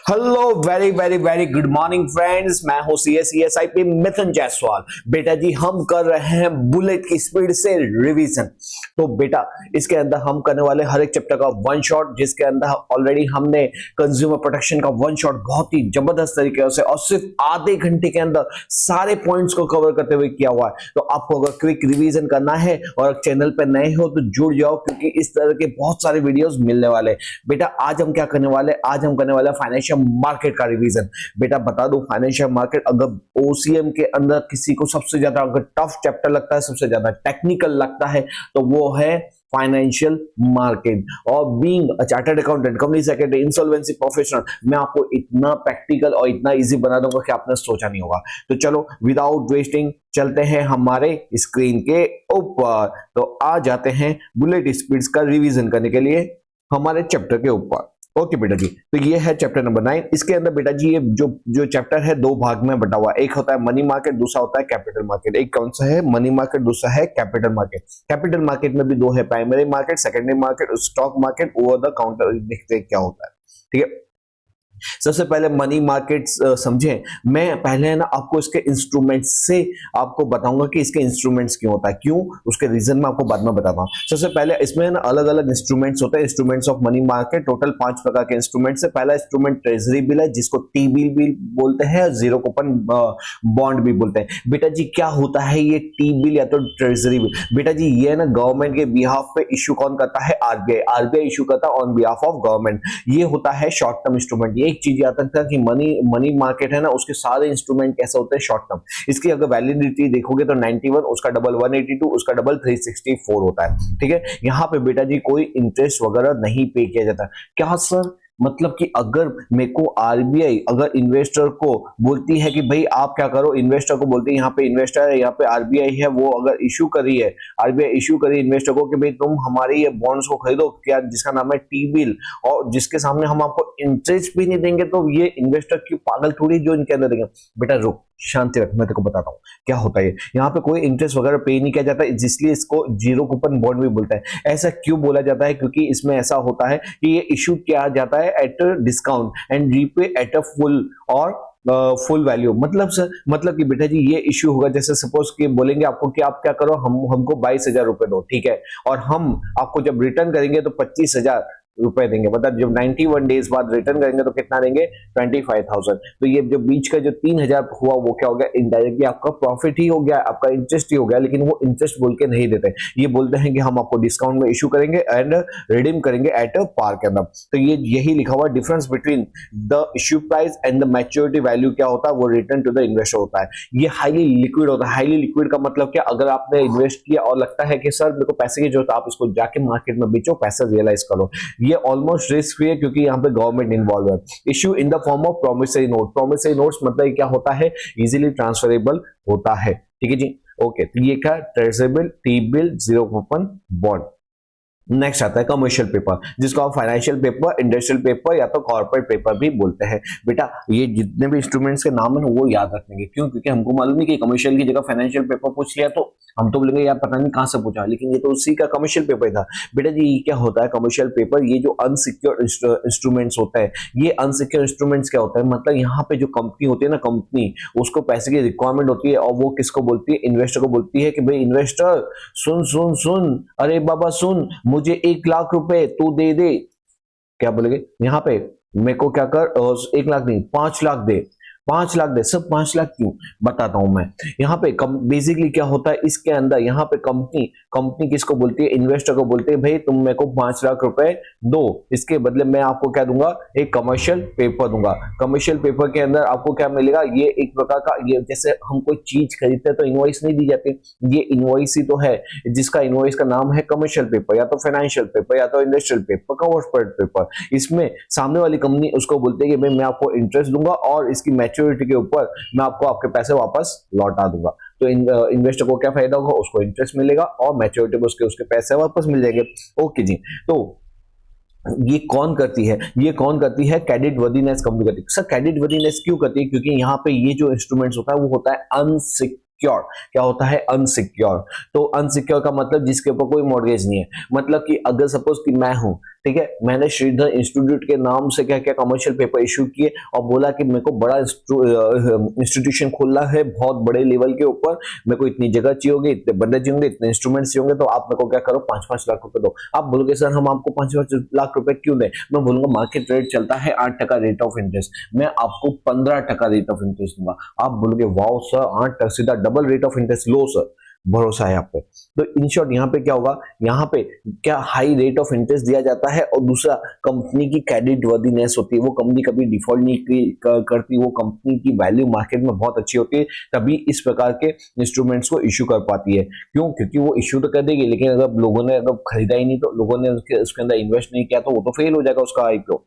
Hello very very very good morning friends. मैं हूं CSI पे मिथुन जायसवाल। बेटा जी हम कर रहे हैं बुलेट की स्पीड से रिवीजन। तो बेटा इसके अंदर हम करने वाले हर एक चैप्टर का वन शॉट, जिसके अंदर ऑलरेडी हमने कंज्यूमर प्रोटेक्शन का वन शॉट बहुत ही जबरदस्त तरीके से और सिर्फ आधे घंटे के अंदर सारे पॉइंट्स को कवर करते हुए किया हुआ है। तो आपको अगर क्विक रिवीजन करना है और चैनल पर नए हो तो जुड़ जाओ, क्योंकि इस तरह के बहुत सारे वीडियोस मिलने वाले। बेटा आज हम क्या करने वाले, आज हम करने वाले फाइनेंशियल मार्केट का रिवीजन। बेटा बता दो, फाइनेंशियल मार्केट अगर ओसीएम के अंदर किसी को सबसे ज्यादा अगर टफ चैप्टर लगता है, सबसे ज्यादा टेक्निकल लगता है, तो वो है फाइनेंशियल मार्केट। और being a chartered accountant, company secretary, insolvency professional, मैं आपको इतना प्रैक्टिकल और इतना इजी बना दूंगा कि आपने सोचा नहीं होगा। तो चलो विदाउट वेस्टिंग चलते हैं हमारे स्क्रीन के ऊपर। तो आ जाते हैं बुलेट स्पीड्स का रिवीजन करने के लिए हमारे चैप्टर के ऊपर। ओके बेटा जी, तो ये है चैप्टर नंबर 9। इसके अंदर बेटा जी ये जो चैप्टर है दो भाग में बटा हुआ है। एक होता है मनी मार्केट, दूसरा होता है कैपिटल मार्केट। एक कौन सा है, मनी मार्केट, दूसरा है कैपिटल मार्केट। कैपिटल मार्केट में भी दो है, primary market, secondary market, stock market, over the counter. देखते हैं क्या होता है। ठीक है, सबसे पहले मनी मार्केट समझें। मैं पहले है ना आपको इसके इंस्ट्रूमेंट्स से आपको बताऊंगा कि इसके इंस्ट्रूमेंट्स क्यों होता है, क्यों उसके रीजन में आपको बाद में बताता हूं। सबसे पहले इसमें ना अलग अलग इंस्ट्रूमेंट्स होते हैं, instruments of money market. Total 5 प्रकार के इंस्ट्रूमेंट्स है। पहला इंस्ट्रूमेंट ट्रेजरी बिल है, जिसको टी बिल भी बोलते हैं, जीरो कूपन बॉन्ड भी बोलते हैं। बेटा जी क्या होता है ये टी बिल या तो ट्रेजरी बिल? बेटा जी ये ना गवर्नमेंट के बिहाफ पे इश्यू कौन करता है, आरबीआई। आरबीआई इश्यू करता है ऑन बिहाफ ऑफ गवर्नमेंट। ये होता है शॉर्ट टर्म इंस्ट्रूमेंट। ये एक चीज याद रखता है कि मनी मार्केट है ना, उसके सारे इंस्ट्रूमेंट कैसे होते हैं, शॉर्ट टर्म। इसकी अगर वैलिडिटी देखोगे तो 91, उसका डबल 182, उसका डबल 364 होता है। ठीक है, यहां पे बेटा जी कोई इंटरेस्ट वगैरह नहीं पे किया जाता। क्या सर, मतलब कि अगर मेरे को आरबीआई अगर इन्वेस्टर को बोलती है कि भाई आप क्या करो, इन्वेस्टर को बोलती है, यहाँ पे इन्वेस्टर है, यहाँ पे आरबीआई है, वो अगर इशू करी है, आरबीआई इशू करी इन्वेस्टर को कि भाई तुम हमारे ये बॉन्ड्स को खरीदो, क्या जिसका नाम है टी बिल, और जिसके सामने हम आपको इंटरेस्ट भी नहीं देंगे, तो ये इन्वेस्टर क्यों पागल थोड़ी जो इनके अंदर देंगे। बेटा रुक, शांति रख, मैं तेको बताता हूँ क्या होता है। यहाँ पे कोई इंटरेस्ट वगैरह पे नहीं किया जाता है, इसलिए इसको जीरो कूपन बॉन्ड भी बोलता है। ऐसा क्यों बोला जाता है, क्योंकि इसमें ऐसा होता है कि ये इशू किया जाता है at discount and repay at a full और फुल वैल्यू। मतलब सर, मतलब कि बेटा जी ये इश्यू होगा, जैसे सपोज कि बोलेंगे आपको कि आप क्या करो, हमको 22,000 रुपए दो, ठीक है, और हम आपको जब रिटर्न करेंगे तो 25,000 रुपए देंगे। मतलब जब 91 डेज बाद रिटर्न करेंगे तो कितना देंगे, 25,000। तो ये जो बीच का जो 3,000 हुआ वो क्या हो गया, इनडायरेक्टली आपका प्रॉफिट ही हो गया, आपका इंटरेस्ट ही हो गया। लेकिन वो इंटरेस्ट बोल के नहीं देते, ये बोलते हैं कि हम आपको डिस्काउंट में इशू करेंगे एंड रिडीम करेंगे एट अ पार के अंदर। तो ये यही लिखा हुआ difference between the issue price and the maturity value क्या होता है, वो रिटर्न टू द इन्वेस्टर होता है। ये हाईली लिक्विड होता है। हाईली लिक्विड का मतलब क्या, अगर आपने इन्वेस्ट किया और लगता है कि सर मेरे को पैसे की जरूरत, आप इसको जाके मार्केट में बेचो, पैसा रियलाइज करो। ये ऑलमोस्ट रिस्क फ्री है, क्योंकि यहाँ पे गवर्नमेंट इन्वॉल्व है। Issue in the form of promissory note. Promissory notes मतलब क्या होता है, इजीली ट्रांसफरेबल होता है। ठीक है जी, ओके। तो ये क्या, treasurable, T bill, zero coupon bond. Next आता है कमर्शियल पेपर, जिसको आप फाइनेंशियल पेपर, इंडस्ट्रियल पेपर या तो कॉर्पोरेट पेपर भी बोलते हैं। बेटा ये जितने भी इंस्ट्रूमेंट्स के नाम है वो याद रखेंगे, क्यों, क्योंकि हमको मालूम नहीं कि कमर्शियल की जगह फाइनेंशियल पेपर पूछ लिया तो हम तो बोलेंगे यार पता नहीं कहां से पूछा, लेकिन ये तो उसी का कमर्शियल पेपर था। बेटा जी क्या होता है कमर्शियल पेपर, ये जो अनसिक्योर्ड इंस्ट्रूमेंट्स होता है, ये अनसिक्योर्ड इंस्ट्रूमेंट्स क्या होता है, मतलब यहाँ पे जो कंपनी होती है ना, कंपनी उसको पैसे की रिक्वायरमेंट होती है, और वो किसको बोलती है, इन्वेस्टर को बोलती है कि भाई इन्वेस्टर सुन सुन सुन, अरे बाबा सुन, मुझे 1 लाख रुपए तू दे दे। क्या बोलेंगे यहाँ पे, मेरे को क्या कर, 1 लाख नहीं 5 लाख दे, 5 लाख दे। सब 5 लाख क्यों, बताता हूं मैं। यहाँ पे बेसिकली क्या होता है इसके अंदर, यहाँ पे कंपनी किसको बोलती है, इन्वेस्टर को बोलती है भाई तुम मेरे को 5 लाख रुपए दो, इसके बदले मैं आपको क्या दूंगा, एक कमर्शियल पेपर दूंगा। कमर्शियल पेपर के अंदर आपको क्या मिलेगा, ये एक प्रकार का, ये जैसे हम कोई चीज खरीदते हैं तो इनवॉइस नहीं दी जाती, ये इनवॉइस ही तो है, जिसका इनवॉइस का नाम है कमर्शियल पेपर या तो फाइनेंशियल पेपर या तो इंडस्ट्रियल पेपर, कॉर्पोरेट पेपर। इसमें सामने वाली कंपनी उसको बोलती है कि भाई मैं आपको इंटरेस्ट दूंगा और इसकी मैच्योरिटी के ऊपर मैं आपको आपके पैसे वापस लौटा दूंगा। तो इन्वेस्टर को क्या फायदा होगा, उसको इंटरेस्ट मिलेगा और मैच्योरिटी पे उसके पैसे वापस मिल जाएंगे। ओके जी, तो ये कौन करती है, ये कौन करती है, क्रेडिट वर्दीनेस कंपनी करती है। सर क्रेडिट वर्दीनेस क्यों करती है, क्योंकि यहाँ पे ये जो इंस्ट्रूमेंट्स होता है वो होता है अनसिक्योर्ड। क्या होता है, अनसिक्योर। तो अनसिक्योर का मतलब जिसके ऊपर कोई मॉर्गेज नहीं है। मतलब कि अगर सपोज कि मैं हूं, ठीक है, मैंने श्रीधर इंस्टीट्यूट के नाम से क्या क्या कमर्शियल पेपर इशू किए और बोला कि मेरे को बड़ा इंस्टीट्यूशन खोलना है बहुत बड़े लेवल के ऊपर, मेरे को इतनी जगह चाहिए होगी, इतने बंदे चाहिए होंगे, इतने इंस्ट्रूमेंट्स चाहिए होंगे, तो आप मेरे को क्या करो 5-5 लाख रुपए दो। आप बोलोगे सर हम आपको 5-5 लाख रुपए क्यों दें? मैं बोलूंगा मार्केट रेट चलता है 8% रेट ऑफ इंटरेस्ट, मैं आपको 15% रेट ऑफ इंटरेस्ट दूंगा। आप बोलोगे वाओ सर 8%, सीधा double rate of interest. Low sir, भरोसा है आप पे। तो इन शॉर्ट यहाँ पे क्या होगा, यहाँ पे क्या हाई रेट ऑफ इंटरेस्ट दिया जाता है और दूसरा कंपनी की क्रेडिट वर्दीनेस होती है, वो कंपनी कभी डिफॉल्ट नहीं करती, वो कंपनी की वैल्यू मार्केट में बहुत अच्छी होती है, तभी इस प्रकार के इंस्ट्रूमेंट्स को इश्यू कर पाती है। क्यों? क्योंकि वो इश्यू तो कर देगी, लेकिन अगर लोगों ने अगर खरीदा ही नहीं, तो लोगों ने उसके अंदर इन्वेस्ट नहीं किया, तो वो तो फेल हो जाएगा उसका आईपीओ।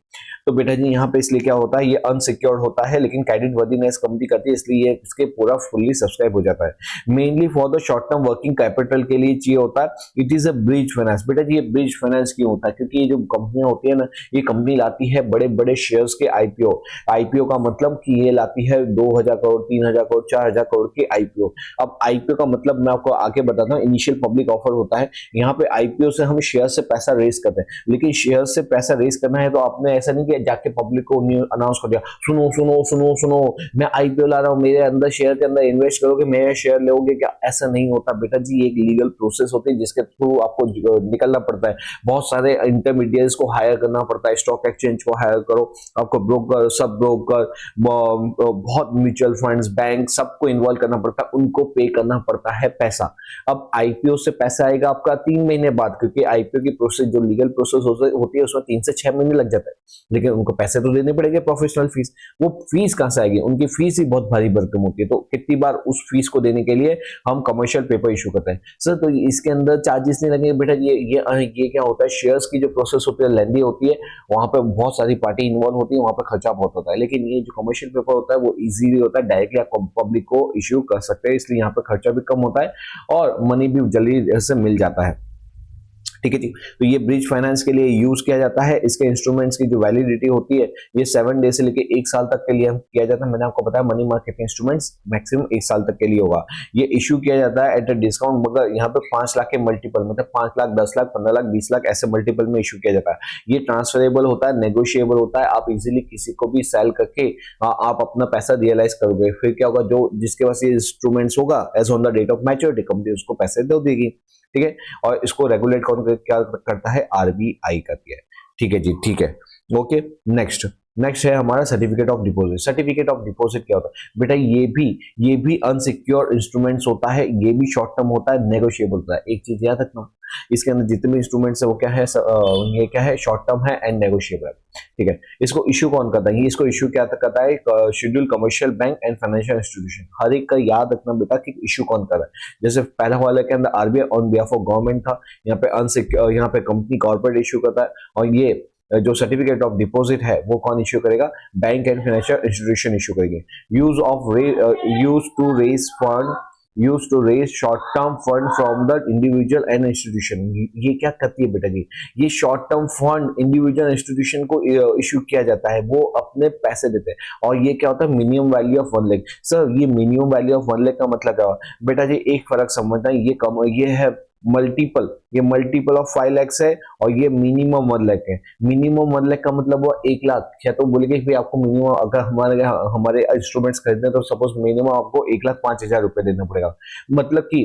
तो बेटा जी यहाँ पे इसलिए क्या होता है, ये अनसिक्योर्ड होता है, लेकिन क्रेडिट वर्दीनेस कंपनी करती है, इसलिए ये इसके पूरा फुल्ली सब्सक्राइब हो जाता है। Mainly for the short term working capital के लिए चाहिए होता है। It is a bridge finance. बेटा जी ये ब्रिज फाइनेंस क्यों होता है? क्योंकि ये जो कंपनियां होती है ना, ये कंपनी लाती है बड़े बड़े शेयर्स के आईपीओ। आईपीओ का मतलब कि ये लाती है 2000 करोड़, 3000 करोड़, 4000 करोड़ के आईपीओ। अब आईपीओ का मतलब मैं आपको आगे बताता हूँ, इनिशियल पब्लिक ऑफर होता है। यहाँ पे आईपीओ से हम शेयर से पैसा रेस करते हैं, लेकिन शेयर से पैसा रेस करना है तो आपने ऐसा नहीं किया जाके पब्लिक को अनाउंस कर दिया, सुनो सुनो सुनो सुनो मैं आईपीओ ला रहा हूँ, मेरे अंदर शेयर के अंदर इन्वेस्ट करोगे, मेरे शेयर लोगे क्या? ऐसा नहीं होता बेटा जी, एक लीगल प्रोसेस होती है जिसके थ्रू आपको निकलना पड़ता है। बहुत सारे इंटरमीडिएट्स को हायर करना पड़ता है, स्टॉक एक्सचेंज को हायर करो, आपको ब्रोकर, सब ब्रोकर, बहुत म्यूचुअल फंड्स, बैंक, सबको इन्वॉल्व करना पड़ता है, उनको पे करना पड़ता है पैसा। अब आईपीओ से पैसा आएगा आपका 3 महीने बाद, क्योंकि आईपीओ की प्रोसेस जो लीगल प्रोसेस होती है उसमें 3 से 6 महीने लग जाता है, लेकिन उनको पैसे तो देने पड़ेंगे, प्रोफेशनल फीस। वो फीस कहां से आएगी? उनकी फीस ही बहुत भारी भरकम होती है, तो कितनी बार उस फीस को देने के लिए हम कमर्शियल पेपर इशू करते हैं। सर तो इसके अंदर चार्जेस नहीं लगेंगे? बेटा ये क्या होता है, शेयर्स की जो प्रोसेस होती है लेंदी होती है, वहां पे बहुत सारी पार्टी इन्वॉल्व होती है, वहां पे खर्चा बहुत होता है, लेकिन ये जो कमर्शियल पेपर होता है वो इजीली होता है, डायरेक्टली आप पब्लिक को इश्यू कर सकते हैं, इसलिए यहाँ पे खर्चा भी कम होता है और मनी भी जल्दी से मिल जाता है। ठीक है जी, तो ये ब्रिज फाइनेंस के लिए यूज किया जाता है। इसके इंस्ट्रूमेंट्स की जो वैलिडिटी होती है ये 7 डे से लेकर 1 साल तक के लिए किया जाता है। मैंने आपको बताया मनी मार्केट इंस्ट्रूमेंट्स मैक्सिमम 1 साल तक के लिए होगा। ये इशू किया जाता है एट अ डिस्काउंट, मगर यहाँ पे 5 लाख के मल्टीपल, मतलब 5 लाख, 10 लाख, 15 लाख, 20 लाख ऐसे मल्टीपल में इशू किया जाता है। ये ट्रांसफरेबल होता है, नेगोशिएबल होता है, आप इजिली किसी को भी सेल करके आप अपना पैसा रियलाइज करोगे। फिर क्या होगा, जो जिसके पास ये इंस्ट्रूमेंट्स होगा as on the date of maturity, company उसको पैसे दे देगी। ठीक है, और इसको रेगुलेट कौन क्या करता है? आरबीआई करती है। ठीक है जी, ठीक है, ओके। नेक्स्ट है हमारा certificate of deposit. Certificate of deposit क्या होता है बेटा? ये भी अनसिक्योर इंस्ट्रूमेंट्स होता है, ये भी शॉर्ट टर्म होता है, नेगोशिएबल होता है। एक चीज याद रखना, इसके अंदर जितने भी इंस्ट्रूमेंट्स है वो क्या है, ये क्या है, शॉर्ट टर्म है एंड नेगोशिएबल है। ठीक है, इसको इशू कौन करता है? ये इसको इशू क्या करता है? Schedule commercial bank and financial institution. हर एक का याद रखना बेटा कि इशू कौन कर रहा है। जैसे पहला वाले के अंदर RBI on behalf of government था, यहाँ पे कंपनी कॉर्पोरेट इशू करता है, और ये जो सर्टिफिकेट ऑफ डिपॉजिट है वो कौन इश्यू करेगा? Bank and financial institution issue करेंगे। Use to raise short term fund from the individual and institution. ये क्या करती है बेटा जी? ये short term fund individual institution को इश्यू किया जाता है, वो अपने पैसे देते हैं। और ये क्या होता है? Minimum value of 1 lakh. Sir ये मिनिमम वैल्यू ऑफ 1 लाख का मतलब क्या है बेटा जी? एक फर्क समझना, ये है मल्टीपल ऑफ 5 लाख है, और ये मिनिमम 1 लाख है। मिनिमम 1 लाख का मतलब वो 1 लाख। या तो बोलेंगे कि आपको मिनिमम, अगर हमारे इंस्ट्रूमेंट्स खरीदने तो सपोज मिनिमम आपको 1,05,000 रुपए देना पड़ेगा। मतलब कि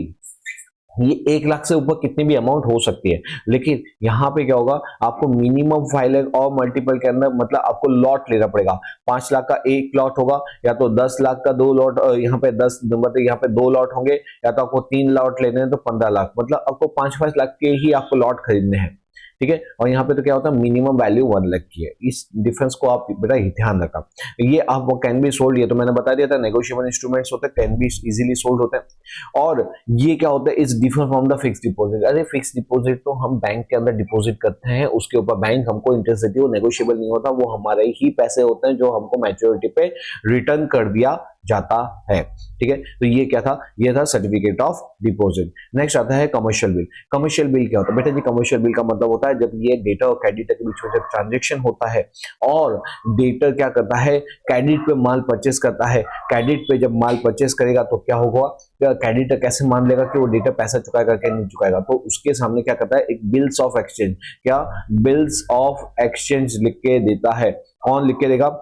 ये 1 लाख से ऊपर कितनी भी अमाउंट हो सकती है, लेकिन यहाँ पे क्या होगा, आपको मिनिमम 5 लाख और मल्टीपल के अंदर मतलब आपको लॉट लेना पड़ेगा। 5 लाख का एक लॉट होगा, या तो 10 लाख का 2 लॉट, यहाँ पे 10 मतलब यहाँ पे 2 लॉट होंगे, या तो आपको 3 लॉट लेने हैं तो 15 लाख, मतलब आपको 5-5 लाख के ही आपको लॉट खरीदने हैं। ठीक है, और यहाँ पे तो क्या होता है, मिनिमम वैल्यू 1 लाख की है। इस डिफरेंस को आप बेटा ध्यान रखा। ये आप वो कैन बी सोल्ड, ये तो मैंने बता दिया था, नेगोशिएबल इंस्ट्रूमेंट्स होते हैं, कैन बी इजीली सोल्ड होते हैं। और ये क्या होता है, is different from the fix deposit. अरे फिक्स डिपॉजिट तो हम बैंक के अंदर डिपॉजिट करते हैं, उसके ऊपर बैंक हमको इंटरेस्ट देती है, वो नेगोशिएबल नहीं होता, वो हमारे ही पैसे होते हैं जो हमको मैच्योरिटी पे रिटर्न कर दिया जाता है। ठीक है, तो ये क्या था? ये था सर्टिफिकेट ऑफ डिपॉजिट। नेक्स्ट आता है कमर्शियल बिल। कमर्शियल बिल क्या होता है बेटा जी? कमर्शियल बिल का मतलब होता है जब ये डेटर और क्रेडिटर के बीच में जब ट्रांजेक्शन होता है, और डेटर क्या करता है, क्रेडिट पे माल परचेस करता है। क्रेडिट पे जब माल परचेस करेगा तो क्या होगा, क्रेडिटर कैसे मान लेगा कि वो डेटर पैसा चुकाएगा कि नहीं चुकाएगा? तो उसके सामने क्या करता है, एक बिल्स ऑफ एक्सचेंज, क्या बिल्स ऑफ एक्सचेंज लिख के देता है। कौन लिख के देगा?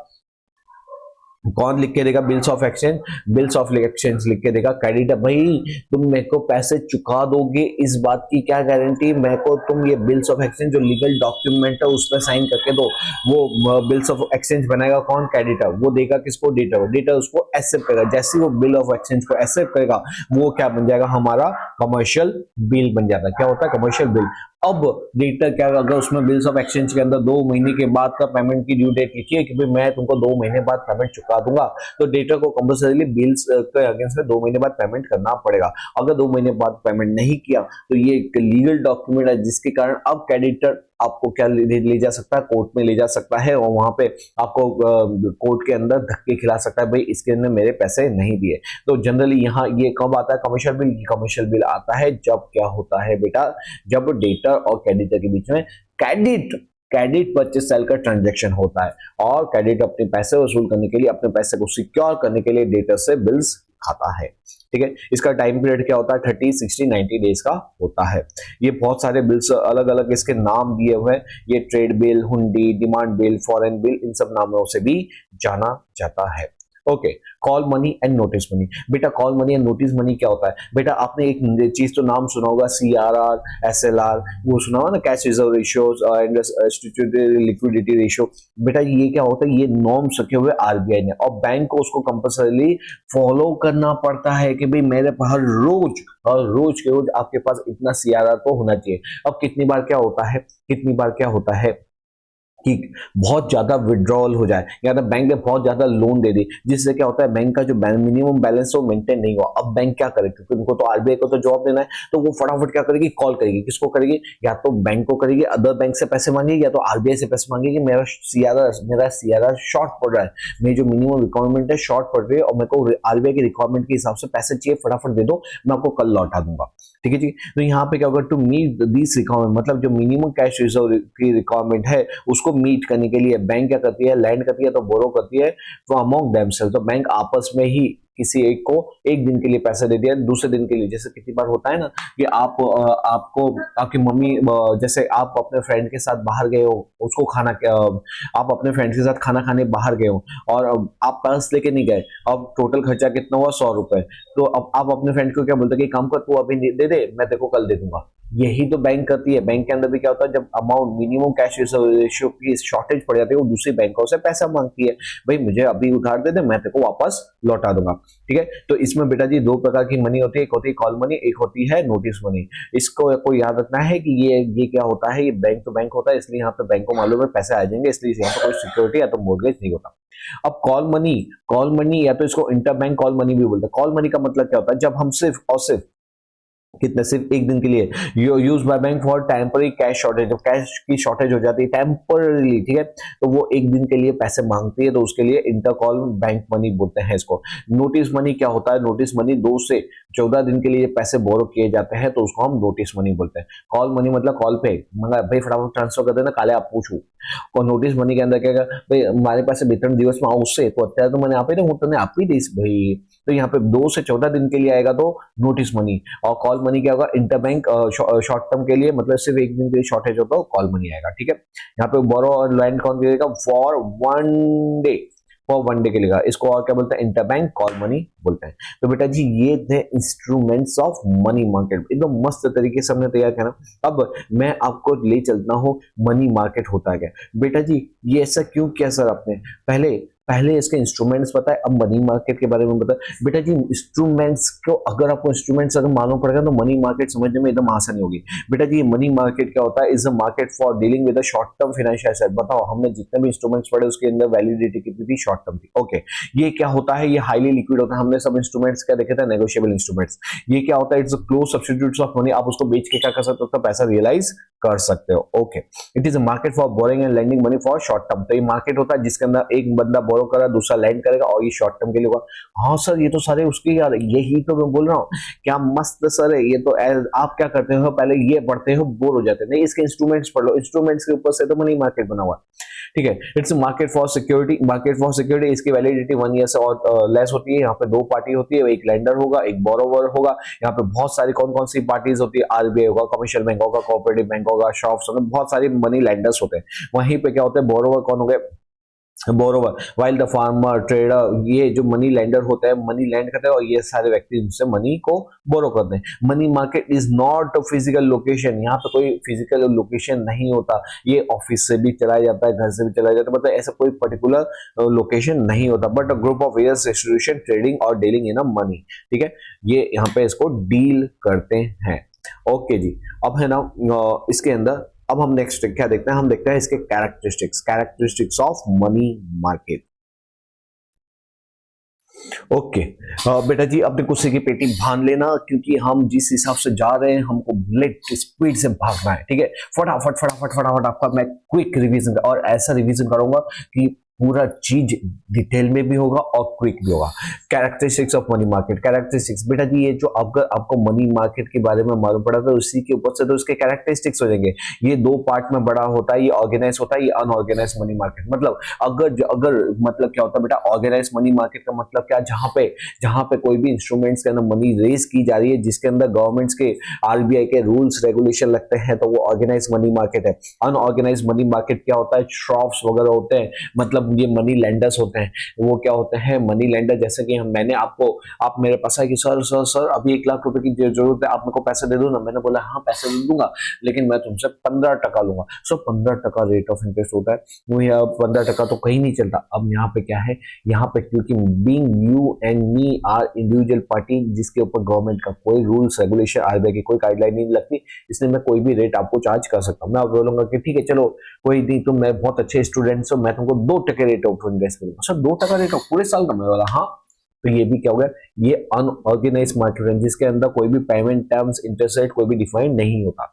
कौन लिख के देगा? Bills of exchange. Bills of exchange लिख के देगा क्रेडिटर। भाई तुम मेरे को पैसे चुका दोगे, इस बात की क्या गारंटी? मेरे को तुम ये बिल्स ऑफ एक्सचेंज जो लीगल डॉक्यूमेंट है उस पर साइन करके दो। वो बिल्स ऑफ एक्सचेंज बनाएगा कौन? क्रेडिटर। वो देगा किसको? डेटर। डेटर उसको एक्सेप्ट करेगा। जैसे वो बिल ऑफ एक्सचेंज को एक्सेप्ट करेगा वो क्या बन जाएगा? हमारा कमर्शियल बिल बन जाता है। क्या होता है? Commercial bill. अब डेटर क्या, अगर उसमें बिल्स ऑफ एक्सचेंज के अंदर 2 महीने के बाद का पेमेंट की ड्यू डेट लिखी है कि भाई मैं तुमको 2 महीने बाद पेमेंट चुका दूंगा, तो डेटर को कंपल्सरीली बिल्स के अगेंस्ट में 2 महीने बाद पेमेंट करना पड़ेगा। अगर 2 महीने बाद पेमेंट नहीं किया तो ये एक लीगल डॉक्यूमेंट है, जिसके कारण अब क्रेडिटर आपको क्या ले जा सकता है? कोर्ट में ले जा सकता है, और वहां पे आपको कोर्ट के अंदर धक्के खिला सकता है, भाई इसके अंदर मेरे पैसे नहीं दिए। तो जनरली यहाँ ये कब आता है कमर्शियल बिल? कमर्शियल बिल आता है जब क्या होता है बेटा, जब डेटर और क्रेडिटर के बीच में क्रेडिट परचेस सेल का ट्रांजैक्शन होता है, और क्रेडिट अपने पैसे वसूल करने के लिए, अपने पैसे को सिक्योर करने के लिए डेटर से बिल्स खाता है। ठीक है, इसका टाइम पीरियड क्या होता है? 30, 60, 90 डेज का होता है। ये बहुत सारे बिल्स अलग अलग इसके नाम दिए हुए हैं। ये trade bill, hundi, demand bill, foreign bill, इन सब नामों से भी जाना जाता है। Okay, call money and notice money. बेटा call money and notice money क्या होता है? बेटा आपने एक चीज तो नाम सुना होगा, CRR, SLR, वो सुना होगा ना, cash reserve ratios and statutory liquidity ratio. बेटा ये क्या होता है? ये नॉर्म्स रखे हुए RBI ने, और बैंक को उसको कंपल्सरीली फॉलो करना पड़ता है कि भाई मेरे पास हर रोज के रोज आपके पास इतना CRR तो होना चाहिए। अब कितनी बार क्या होता है कि बहुत ज्यादा विड्रॉल हो जाए, या तो बैंक ने बहुत ज्यादा लोन दे दी, जिससे क्या होता है बैंक का जो मिनिमम बैलेंस है वो मेंटेन नहीं हुआ। अब बैंक क्या करे, क्योंकि उनको तो RBI को तो जवाब देना है, तो वो फटाफट क्या करेगी? कॉल करेगी। किसको करेगी? या तो बैंक को करेगी, अदर बैंक से पैसे मांगेगी, या तो RBI से पैसे मांगेगी। मेरा CRR शॉर्ट पड़ रहा है, मेरी जो मिनिमम रिक्वायरमेंट है शॉर्ट पड़ रही है, और मेरे को RBI की रिक्वायरमेंट के हिसाब से पैसे चाहिए, फटाफट दे दो, मैं आपको कल लौटा दूंगा। ठीक है जी। तो यहाँ पे क्या होगा? टू मीट दिस रिक्वायरमेंट, मतलब जो मिनिमम कैश रिजर्व की रिक्वायरमेंट है उसको मीट करने के लिए बैंक क्या करती है? लैंड करती है, तो बोरो करती है तो अमॉन्ग देमसेल्फ। तो बैंक आपस में ही किसी एक को एक दिन के लिए पैसे दे दिया, दूसरे दिन के लिए। जैसे कितनी बार होता है ना कि आपको आपकी मम्मी, जैसे आप अपने फ्रेंड के साथ बाहर गए हो, उसको आप अपने फ्रेंड के साथ खाना खाने बाहर गए हो, और आप पर्स लेके नहीं गए, अब टोटल खर्चा कितना हुआ? 100 रुपए। तो अब आप अपने फ्रेंड को क्या बोलते हैं कि काम कर, तू अभी दे दे, मैं तेरे को कल दे दूंगा। यही तो बैंक करती है। बैंक के अंदर भी क्या होता है, जब amount minimum cash reserve ratio की शॉर्टेज पड़ जाती है, वो दूसरी बैंकों से पैसा मांगती है, भाई मुझे अभी उधार दे दे, मैं तेरे को वापस लौटा दूंगा। ठीक है, तो इसमें बेटा जी 2 प्रकार की मनी होती है, एक होती है कॉल मनी, एक होती है नोटिस मनी। इसको आपको याद रखना है कि ये क्या होता है, ये बैंक टू बैंक होता है, इसलिए यहाँ पे बैंक को मालूम है पैसे आ जाएंगे, इसलिए यहाँ पे कोई सिक्योरिटी या तो मोर्गेज नहीं होता। अब कॉल मनी या तो इसको इंटरबैंक कॉल मनी भी बोलते हैं। कॉल मनी का मतलब क्या होता है? जब हम सिर्फ और सिर्फ कितने, सिर्फ एक दिन के लिए use by bank for temporary cash shortage, जब कैश की शॉर्टेज हो जाती है टेम्पररीली, ठीक है, तो वो एक दिन के लिए पैसे मांगती है, तो उसके लिए इंटर कॉल बैंक मनी बोलते हैं इसको। नोटिस मनी क्या होता है? नोटिस मनी 2 से 14 दिन के लिए पैसे बोरो किए जाते हैं, तो उसको हम नोटिस मनी बोलते हैं। कॉल मनी मतलब कॉल पे, मतलब भाई फटाफट ट्रांसफर कर देना, काले आप पूछू। और नोटिस मनी के अंदर क्या, भाई हमारे पास 2-3 दिवस में उससे, तो અત્યારે तो मैंने आप ही तो मैं आप ही दीस भाई, तो यहाँ पे 2 से 14 दिन के लिए आएगा तो नोटिस मनी। और कॉल मनी क्या होगा? इंटरबैंक शॉर्ट टर्म के लिए, मतलब सिर्फ एक दिन के लिए शॉर्टेज होता है, कॉल मनी आएगा। ठीक है, यहाँ पे बोरो और लैंड कौन करेगा? फॉर 1 डे, फॉर 1 डे के लिए। इसको और क्या बोलते हैं? इंटरबैंक कॉल मनी बोलते हैं। तो बेटा जी ये थे इंस्ट्रूमेंट्स ऑफ मनी मार्केट, एकदम मस्त तरीके से हमने तैयार किया ना। अब मैं आपको ले चलता हूँ मनी मार्केट होता है क्या। बेटा जी ये ऐसा क्यों किया सर आपने? पहले इसके इंस्ट्रूमेंट्स पता है, अब मनी मार्केट के बारे में पता है। बेटा जी इंस्ट्रूमेंट्स को, अगर आपको इंस्ट्रूमेंट्स अगर मालूम पड़ेगा तो मनी मार्केट समझने में एकदम आसानी होगी। बेटा जी मनी मार्केट क्या होता है? Is a market for dealing with short term financial asset. बताओ हमने जितने भी इंस्ट्रूमेंट्स पढ़े उसके अंदर वैलिडिटी कितनी थी? शॉर्ट टर्म थी। ओके, ये क्या होता है? ये हाईली लिक्विड होता है। हमने सब इंस्ट्रूमेंट्स क्या देखे थे? Negotiable instruments. ये क्या होता है? It's a close substitutes of money. आप उसको बेच के क्या कर सकते हो? तो पैसा रियलाइज कर सकते हो। Okay, it is a market for boring and lending money for short term. तो ये मार्केट होता है जिसके अंदर एक बंदा बोरो करा, दूसरा लैंड करेगा और ये शॉर्ट टर्म के लिए होगा। हाँ सर ये तो सारे उसके यार, यही तो मैं बोल रहा हूँ, क्या मस्त सर है ये तो। आप क्या करते हो, पहले ये पढ़ते हो बोर हो जाते हैं, नहीं इसके इंस्ट्रूमेंट्स पढ़ लो, इंस्ट्रूमेंट्स के ऊपर से तो मनी मार्केट बना हुआ है। ठीक है, its market for security, market for security, इसकी वैलिडिटी 1 ईयर से और लेस होती है। यहाँ पे दो पार्टी होती है, एक लेंडर होगा एक बोरोवर होगा। यहाँ पे बहुत सारी कौन कौन सी पार्टीज होती है, आरबीआई होगा, कमर्शियल बैंक होगा, कोऑपरेटिव बैंक होगा, शॉप्स होंगे, बहुत सारी मनी लेंडर्स होते हैं। वहीं पे क्या होता है, बोरोवर कौन हो गए, borrower, while the farmer, trader, ये जो मनी लेंडर होता है, मनी लैंड करते हैं और ये सारे व्यक्ति उनसे मनी को बोरो करते हैं। Money market is not a physical location, यहाँ पे कोई फिजिकल लोकेशन नहीं होता, ये ऑफिस से भी चलाया जाता है, घर से भी चलाया जाता है, मतलब ऐसा कोई पर्टिकुलर लोकेशन नहीं होता, but a group of various institution trading और डीलिंग इन अ मनी। ठीक है, ये यहाँ पे इसको डील करते हैं। ओके जी, अब है ना इसके अंदर अब हम नेक्स्ट क्या देखते हैं, हम देखते हैं इसके characteristics of money market. Okay बेटा जी अपने गुस्से की पेटी बांध लेना, क्योंकि हम जिस हिसाब से जा रहे हैं हमको बुलेट स्पीड से भागना है। ठीक है, फटाफट फटाफट फटाफट आपका मैं क्विक रिवीजन, और ऐसा रिवीजन करूंगा कि पूरा चीज डिटेल में भी होगा और क्विक भी होगा। Characteristics of money market, characteristics बेटा जी ये जो अगर आपको मनी मार्केट के बारे में मालूम पड़ा तो उसी के ऊपर से तो उसके कैरेक्टरिस्टिक्स हो जाएंगे। ये दो पार्ट में बड़ा होता है, ये ऑर्गेनाइज होता है, ये अनऑर्गेनाइज मनी मार्केट। मतलब अगर मतलब क्या होता है बेटा, ऑर्गेनाइज मनी मार्केट का मतलब क्या, जहां पे कोई भी इंस्ट्रूमेंट्स के अंदर मनी रेज की जा रही है, जिसके अंदर गवर्नमेंट्स के आरबीआई के रूल्स रेगुलेशन लगते हैं, तो वो ऑर्गेनाइज मनी मार्केट है। अनऑर्गेनाइज मनी मार्केट क्या होता है, शॉप्स वगैरह होते हैं, मतलब ये मनी लेंडर्स होते हैं। वो क्या होते हैं, मनी लेंडर, जैसे कि मैंने आपको, आप मेरे पास आए कि सर सर सर अभी 1 लाख रुपए की जरूरत है, आप मेरे को पैसे दे दो ना। मैंने बोला हाँ पैसे दे दूंगा, लेकिन मैं तुमसे 15% लूंगा। सो 15% रेट ऑफ इंटरेस्ट होता है, वो यहाँ 15% तो कहीं नहीं चलता। अब यहाँ पे क्या है, यहाँ पे क्योंकि being you and me are individual party, जिसके ऊपर गवर्नमेंट का कोई रूल्स रेगुलेशन, आरबीआई की कोई गाइडलाइन नहीं लगती, इसलिए मैं कोई भी रेट आपको चार्ज कर सकता हूँ। मैं आप बोलूंगा कि ठीक है चलो कोई नहीं, तुम मैं बहुत अच्छे स्टूडेंट्स हो, मैं तुमको 2% रेट ऑफ इंटरेस्ट करूंगा। सर 2% रेट ऑफ पूरे साल का? मैं बोला हाँ। तो ये भी क्या हो गया, ये अनऑर्गेनाइज मार्केट है, जिसके अंदर कोई भी पेमेंट टर्म्स, इंटरेस्ट रेट कोई भी डिफाइन नहीं होता।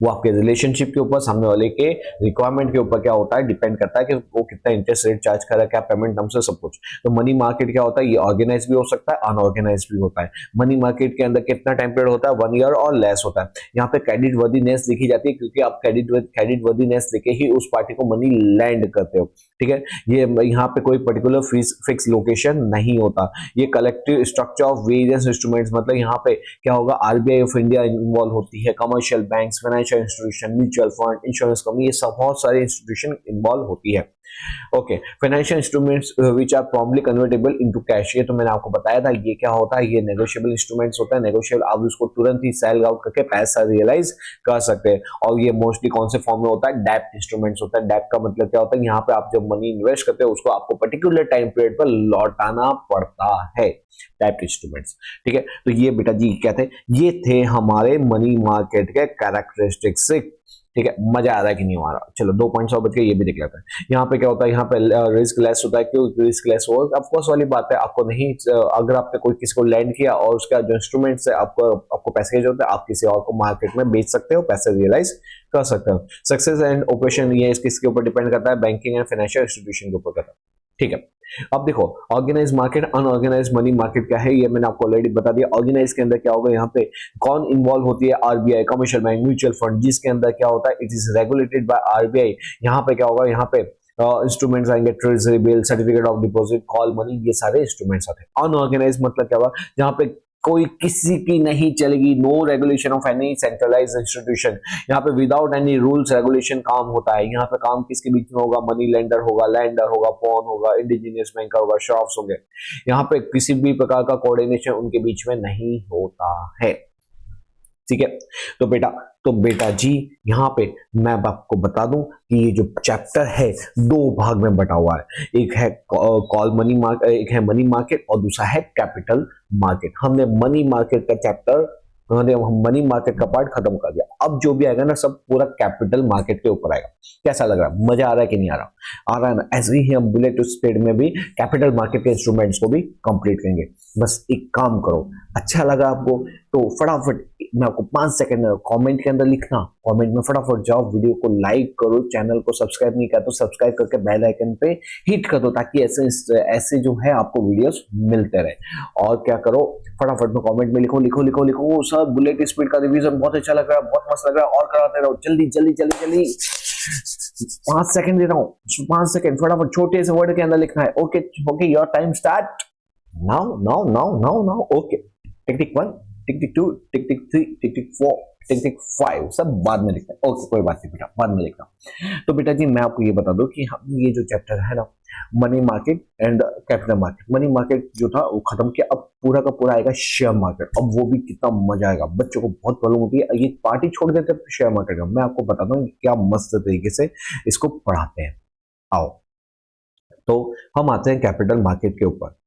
वो आपके रिलेशनशिप के ऊपर, सामने वाले के रिक्वायरमेंट के ऊपर क्या होता है, डिपेंड करता है कि वो कितना इंटरेस्ट रेट चार्ज कर रहा है, क्या पेमेंट टर्म्स है, सब कुछ। तो मनी मार्केट क्या होता है, ये ऑर्गेनाइज भी हो सकता है, अनऑर्गेनाइज भी होता है। मनी मार्केट के अंदर कितना टाइम पीरियड होता है, 1 ईयर और लेस होता है। यहाँ पे क्रेडिट वर्दीनेस लिखी जाती है, क्योंकि आप क्रेडिट वर्दीनेस लिखे ही उस पार्टी को मनी लैंड करते हो। ठीक है, ये यहाँ पे कोई पर्टिकुलर फिक्स लोकेशन नहीं होता। ये collective structure of various instruments, मतलब यहाँ पे क्या होगा, आरबीआई ऑफ इंडिया इन्वॉल्व होती है, commercial banks, financial institution, mutual fund, insurance company, ये सब बहुत सारे इंस्टीट्यूशन इन्वॉल्व होती है। Okay, financial instruments which are promptly convertible into cash, ये तो मैंने आपको बताया था। ये क्या होता है, ये नेगोशिएबल इंस्ट्रूमेंट्स होता है, नेगोशिएबल, आप उसको तुरंत ही सेल आउट करके पैसा रियलाइज कर सकते हैं। और ये मोस्टली कौन से फॉर्म में होता है, डेब्ट इंस्ट्रूमेंट्स होता है। डेब्ट का मतलब क्या होता है, यहाँ पे आप जब मनी इन्वेस्ट करते हो उसको आपको पर्टिकुलर टाइम पीरियड पर लौटाना पड़ता है, डेब्ट इंस्ट्रूमेंट्स। ठीक है, तो ये बेटा जी क्या थे, ये थे हमारे मनी मार्केट के कैरेक्टरिस्टिक्स। ठीक है, मजा आ रहा है कि नहीं आ रहा? चलो 2 पॉइंट्स और बच के ये भी देख लेते हैं। यहाँ पे क्या होता है, यहाँ पे रिस्क लेस होता है। क्यों रिस्क लेस हो, ऑफकोर्स वाली बात है, आपको नहीं, अगर आपने कोई किसी को लैंड किया और उसका जो इंस्ट्रूमेंट्स है, आपको पैसे की जरूरत है, आप किसी और को मार्केट में बेच सकते हो, पैसे रियलाइज कर सकते हो। सक्सेस एंड ऑपरेशन ये किसके ऊपर डिपेंड करता है, बैंकिंग एंड फाइनेंशियल इंस्टीट्यूशन के ऊपर करता है। ठीक है, अब देखो organised market, unorganised money market क्या है, ये मैंने आपको ऑलरेडी बता दिया। ऑर्गेनाइज के अंदर क्या होगा, यहाँ पे कौन इन्वॉल्व होती है, RBI, commercial bank, mutual fund, जिसके अंदर क्या होता है, it is regulated by RBI. यहाँ पे क्या होगा, यहाँ पे इंस्ट्रूमेंट्स आएंगे, treasury bill, certificate of deposit, call money, ये सारे इंस्ट्रूमेंट्स आते हैं। अनऑर्गेनाइज मतलब क्या हुआ, जहाँ पे कोई किसी की नहीं चलेगी, no regulation of any centralised institution. यहाँ पे विदाउट एनी रूल्स रेगुलेशन काम होता है। यहाँ पे काम किसके बीच में होगा, मनी लेंडर होगा, लैंडर होगा, पॉन होगा, इंडिजीनियस बैंकर होगा, शॉप्स होंगे। यहाँ पे किसी भी प्रकार का कोऑर्डिनेशन उनके बीच में नहीं होता है। ठीक है, तो बेटा जी यहाँ पे मैं आपको बता दूं कि ये जो चैप्टर है 2 भाग में बटा हुआ है। एक है कॉल मनी मार्केट, एक है मनी मार्केट और दूसरा है कैपिटल मार्केट। हमने मनी मार्केट का चैप्टर, मनी मार्केट का पार्ट खत्म कर दिया। अब जो भी आएगा ना सब पूरा कैपिटल मार्केट के ऊपर आएगा। कैसा लग रहा है, मजा आ रहा है कि नहीं आ रहा? आ रहा है ना? ऐसे ही हम बुलेट स्पीड में भी कैपिटल मार्केट के इंस्ट्रूमेंट्स को भी कंप्लीट करेंगे। बस एक काम करो, अच्छा लगा आपको तो फटाफट मैं आपको 5 सेकंड कमेंट के अंदर लिखना, कमेंट में फटाफट जाओ, वीडियो को लाइक करो, चैनल को सब्सक्राइब नहीं किया तो सब्सक्राइब करके बेल आइकन पे हिट कर दो ताकि ऐसे जो है आपको वीडियोस मिलते रहे। और क्या करो, फटाफट में कमेंट में लिखो लिखो लिखो लिखो सर बुलेट स्पीड का रिवीजन बहुत अच्छा लग रहा है, बहुत मस्त लग रहा है, और कराते रहो, जल्दी जल्दी जल्दी जल्दी। 5 सेकंड दे रहा हूँ, 5 सेकंड फटाफट छोटे से वर्ड के अंदर लिखना है। Okay okay, your time start now now now now now. Okay, tick tick 1, tick tick 2, tick tick 3, tick tick 4, tick tick 5, सब बाद में लिखना है। ओके कोई बात नहीं बेटा, बाद में लिखना। तो बेटा जी मैं आपको ये बता दूं कि हम ये जो चैप्टर है ना, money market and capital market, money market जो था वो खत्म किया, अब पूरा का पूरा आएगा शेयर मार्केट। अब वो भी कितना मजा आएगा, बच्चों को बहुत प्रॉब्लम होती है, ये पार्टी छोड़ देते हैं शेयर मार्केट का। मैं आपको बताता हूँ क्या मस्त तरीके से इसको पढ़ाते हैं। आओ तो हम आते हैं कैपिटल मार्केट के ऊपर।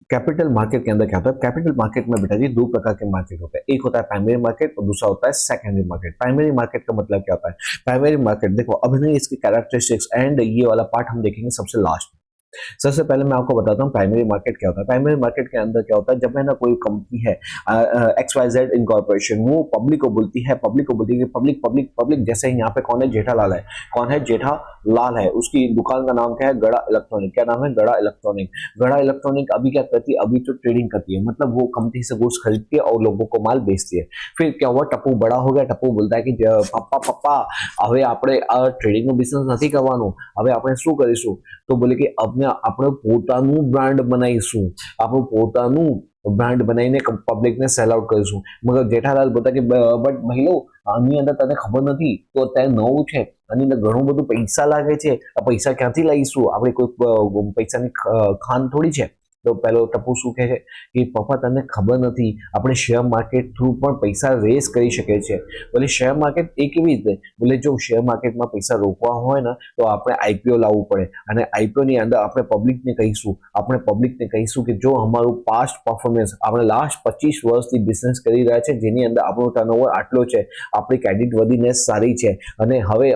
कैपिटल मार्केट के अंदर क्या होता है, कैपिटल मार्केट में बेटा जी दो प्रकार के मार्केट होते हैं, एक होता है प्राइमरी मार्केट और दूसरा होता है सेकेंडरी मार्केट। प्राइमरी मार्केट का मतलब क्या होता है, प्राइमरी मार्केट देखो अब नहीं, इसकी कैरेक्टरिस्टिक्स एंड ये वाला पार्ट हम देखेंगे सबसे लास्ट। सबसे पहले मैं आपको बताता हूँ प्राइमरी मार्केट क्या होता है। प्राइमरी मार्केट के अंदर क्या होता है, जब है ना कोई कंपनी है XYZ इनकॉर्पोरेशन, वो पब्लिक को बोलती है, पब्लिक को बोलती है कि पब्लिक पब्लिक पब्लिक, जैसे यहाँ पे कौन है, जेठालाल है। कौन है, जेठालाल है, उसकी दुकान का नाम क्या है, गड़ा इलेक्ट्रॉनिक। क्या नाम है, गड़ा इलेक्ट्रॉनिक। गड़ा इलेक्ट्रॉनिक अभी क्या करती है, अभी तो ट्रेडिंग करती है, मतलब वो कंपनी से गुड्स खरीदती है और लोगों को माल बेचती है। फिर क्या हुआ, टप्पू बड़ा हो गया, टप्पू बोलता है कि पप्पा पप्पा હવે આપણે આ ટ્રેડિંગનો બિઝનેસ નથી કરવાનો, હવે આપણે શું કરીશું, તો બોલે કે આપણે પોતાનું બ્રાન્ડ બનાવીશું, આપણું પોતાનું બ્રાન્ડ બનાવીને પબ્લિકને સેલ આઉટ કરીશું। મગર જેઠાલાલ બોલતા કે બટ મહિલો આની અંદર તને ખબર નથી, તો અત્યારે નવું છે, આની અંદર ઘણું બધું પૈસા લાગે છે, આ પૈસા ક્યાંથી લાવીશું, આપણે કોઈ પૈસાની ખાન થોડી છે। તો પેલો ટપુ શું કહે છે કે પપ્પા તને ખબર નથી, આપણે શેર માર્કેટ થ્રુ પણ પૈસા રેસ કરી શકીએ છીએ। બોલે શેર માર્કેટ એ કેવી રીતે, બોલે જો શેર માર્કેટમાં પૈસા રોકવા હોય ને તો આપણે આઈપીઓ લાવવું પડે, અને આઈપીઓ ની અંદર આપણે પબ્લિકને કહીશું કે જો અમારું પાસ્ટ પરફોર્મન્સ, આપણે લાસ્ટ 25 વર્ષથી બિઝનેસ કરી રહ્યા છે, જેની અંદર આપણો ટર્નઓવર આટલો છે, આપણી ક્રેડિટ વર્ધીનેસ સારી છે, અને હવે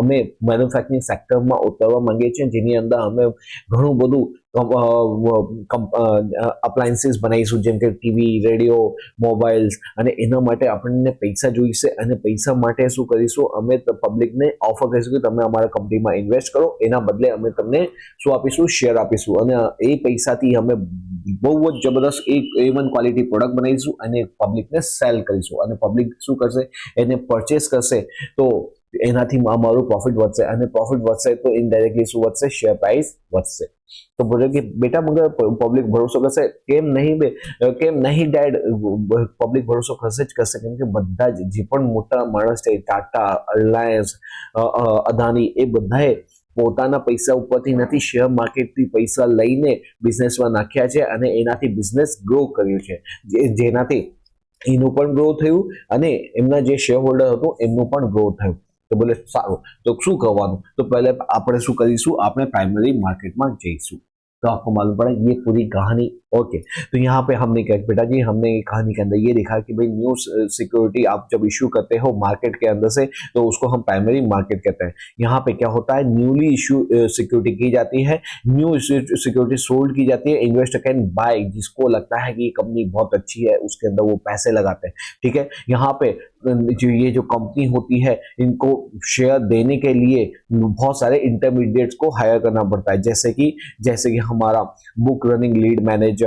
અમે મેન્યુફેક્ચરિંગ સેક્ટરમાં ઉતરવા માંગીએ છીએ, જેની અંદર અમે ઘણું બધું અપ્લાયન્સીસ બનાવીશું, જેમ કે ટીવી, રેડિયો, મોબાઈલ્સ, અને એના માટે આપણને પૈસા જોઈશે, અને પૈસા માટે શું કરીશું, અમે પબ્લિકને ઓફર કરીશું કે તમે અમારા કંપનીમાં ઇન્વેસ્ટ કરો, એના બદલે અમે તમને શું આપીશું, શેર આપીશું, અને એ પૈસાથી અમે બહુ જ જબરદસ્ત એક A1 ક્વોલિટી પ્રોડક્ટ બનાવીશું અને પબ્લિકને સેલ કરીશું, અને પબ્લિક શું કરશે, એને પરચેસ કરશે, તો એનાથી અમારું પ્રોફિટ વધશે, અને પ્રોફિટ વધશે તો ઇનડાયરેક્ટલી શું વધશે, શેર પ્રાઇસ વધશે। तो बोले कि बेटा मगर पब्लिक भरोसा करશે, કેમ નહીં ડેડ, પબ્લિક ભરોસો કરશે જ કરશે, કેમ કે બધા જે પણ મોટા માણસ છે, ટાટા, રિલાયન્સ, અદાની, એ બધાએ પોતાના પૈસા ઉપરથી નથી, શેર માર્કેટથી પૈસા લઈને બિઝનેસમાં નાખ્યા છે, અને એનાથી બિઝનેસ ગ્રો કર્યું છે, જેનાથી એનું પણ ગ્રો થયું, અને એમના જે શેર હોલ્ડર હતું એમનું પણ ગ્રો થયું। तो बोले सारू, तो शू करवानुं, तो पहले આપણે શું કરીશું, આપણે प्राइमरी मार्केट में जईशुं, तो आपको मालूम पड़े ये पूरी कहानी। ओके, तो यहाँ पे हमने क्या, बेटा जी हमने कहानी के अंदर ये देखा कि भाई न्यू सिक्योरिटी आप जब इश्यू करते हो मार्केट के अंदर से, तो उसको हम प्राइमरी मार्केट कहते हैं। यहाँ पे क्या होता है, न्यूली इश्यू सिक्योरिटी की जाती है, न्यू सिक्योरिटी सोल्ड की जाती है, इन्वेस्टर कैन बाय, जिसको लगता है कि ये कंपनी बहुत अच्छी है, उसके अंदर वो पैसे लगाते हैं। ठीक है, यहाँ पे जो ये जो कंपनी होती है, इनको शेयर देने के लिए बहुत सारे इंटरमीडिएट्स को हायर करना पड़ता है, जैसे कि हमारा book running lead manager,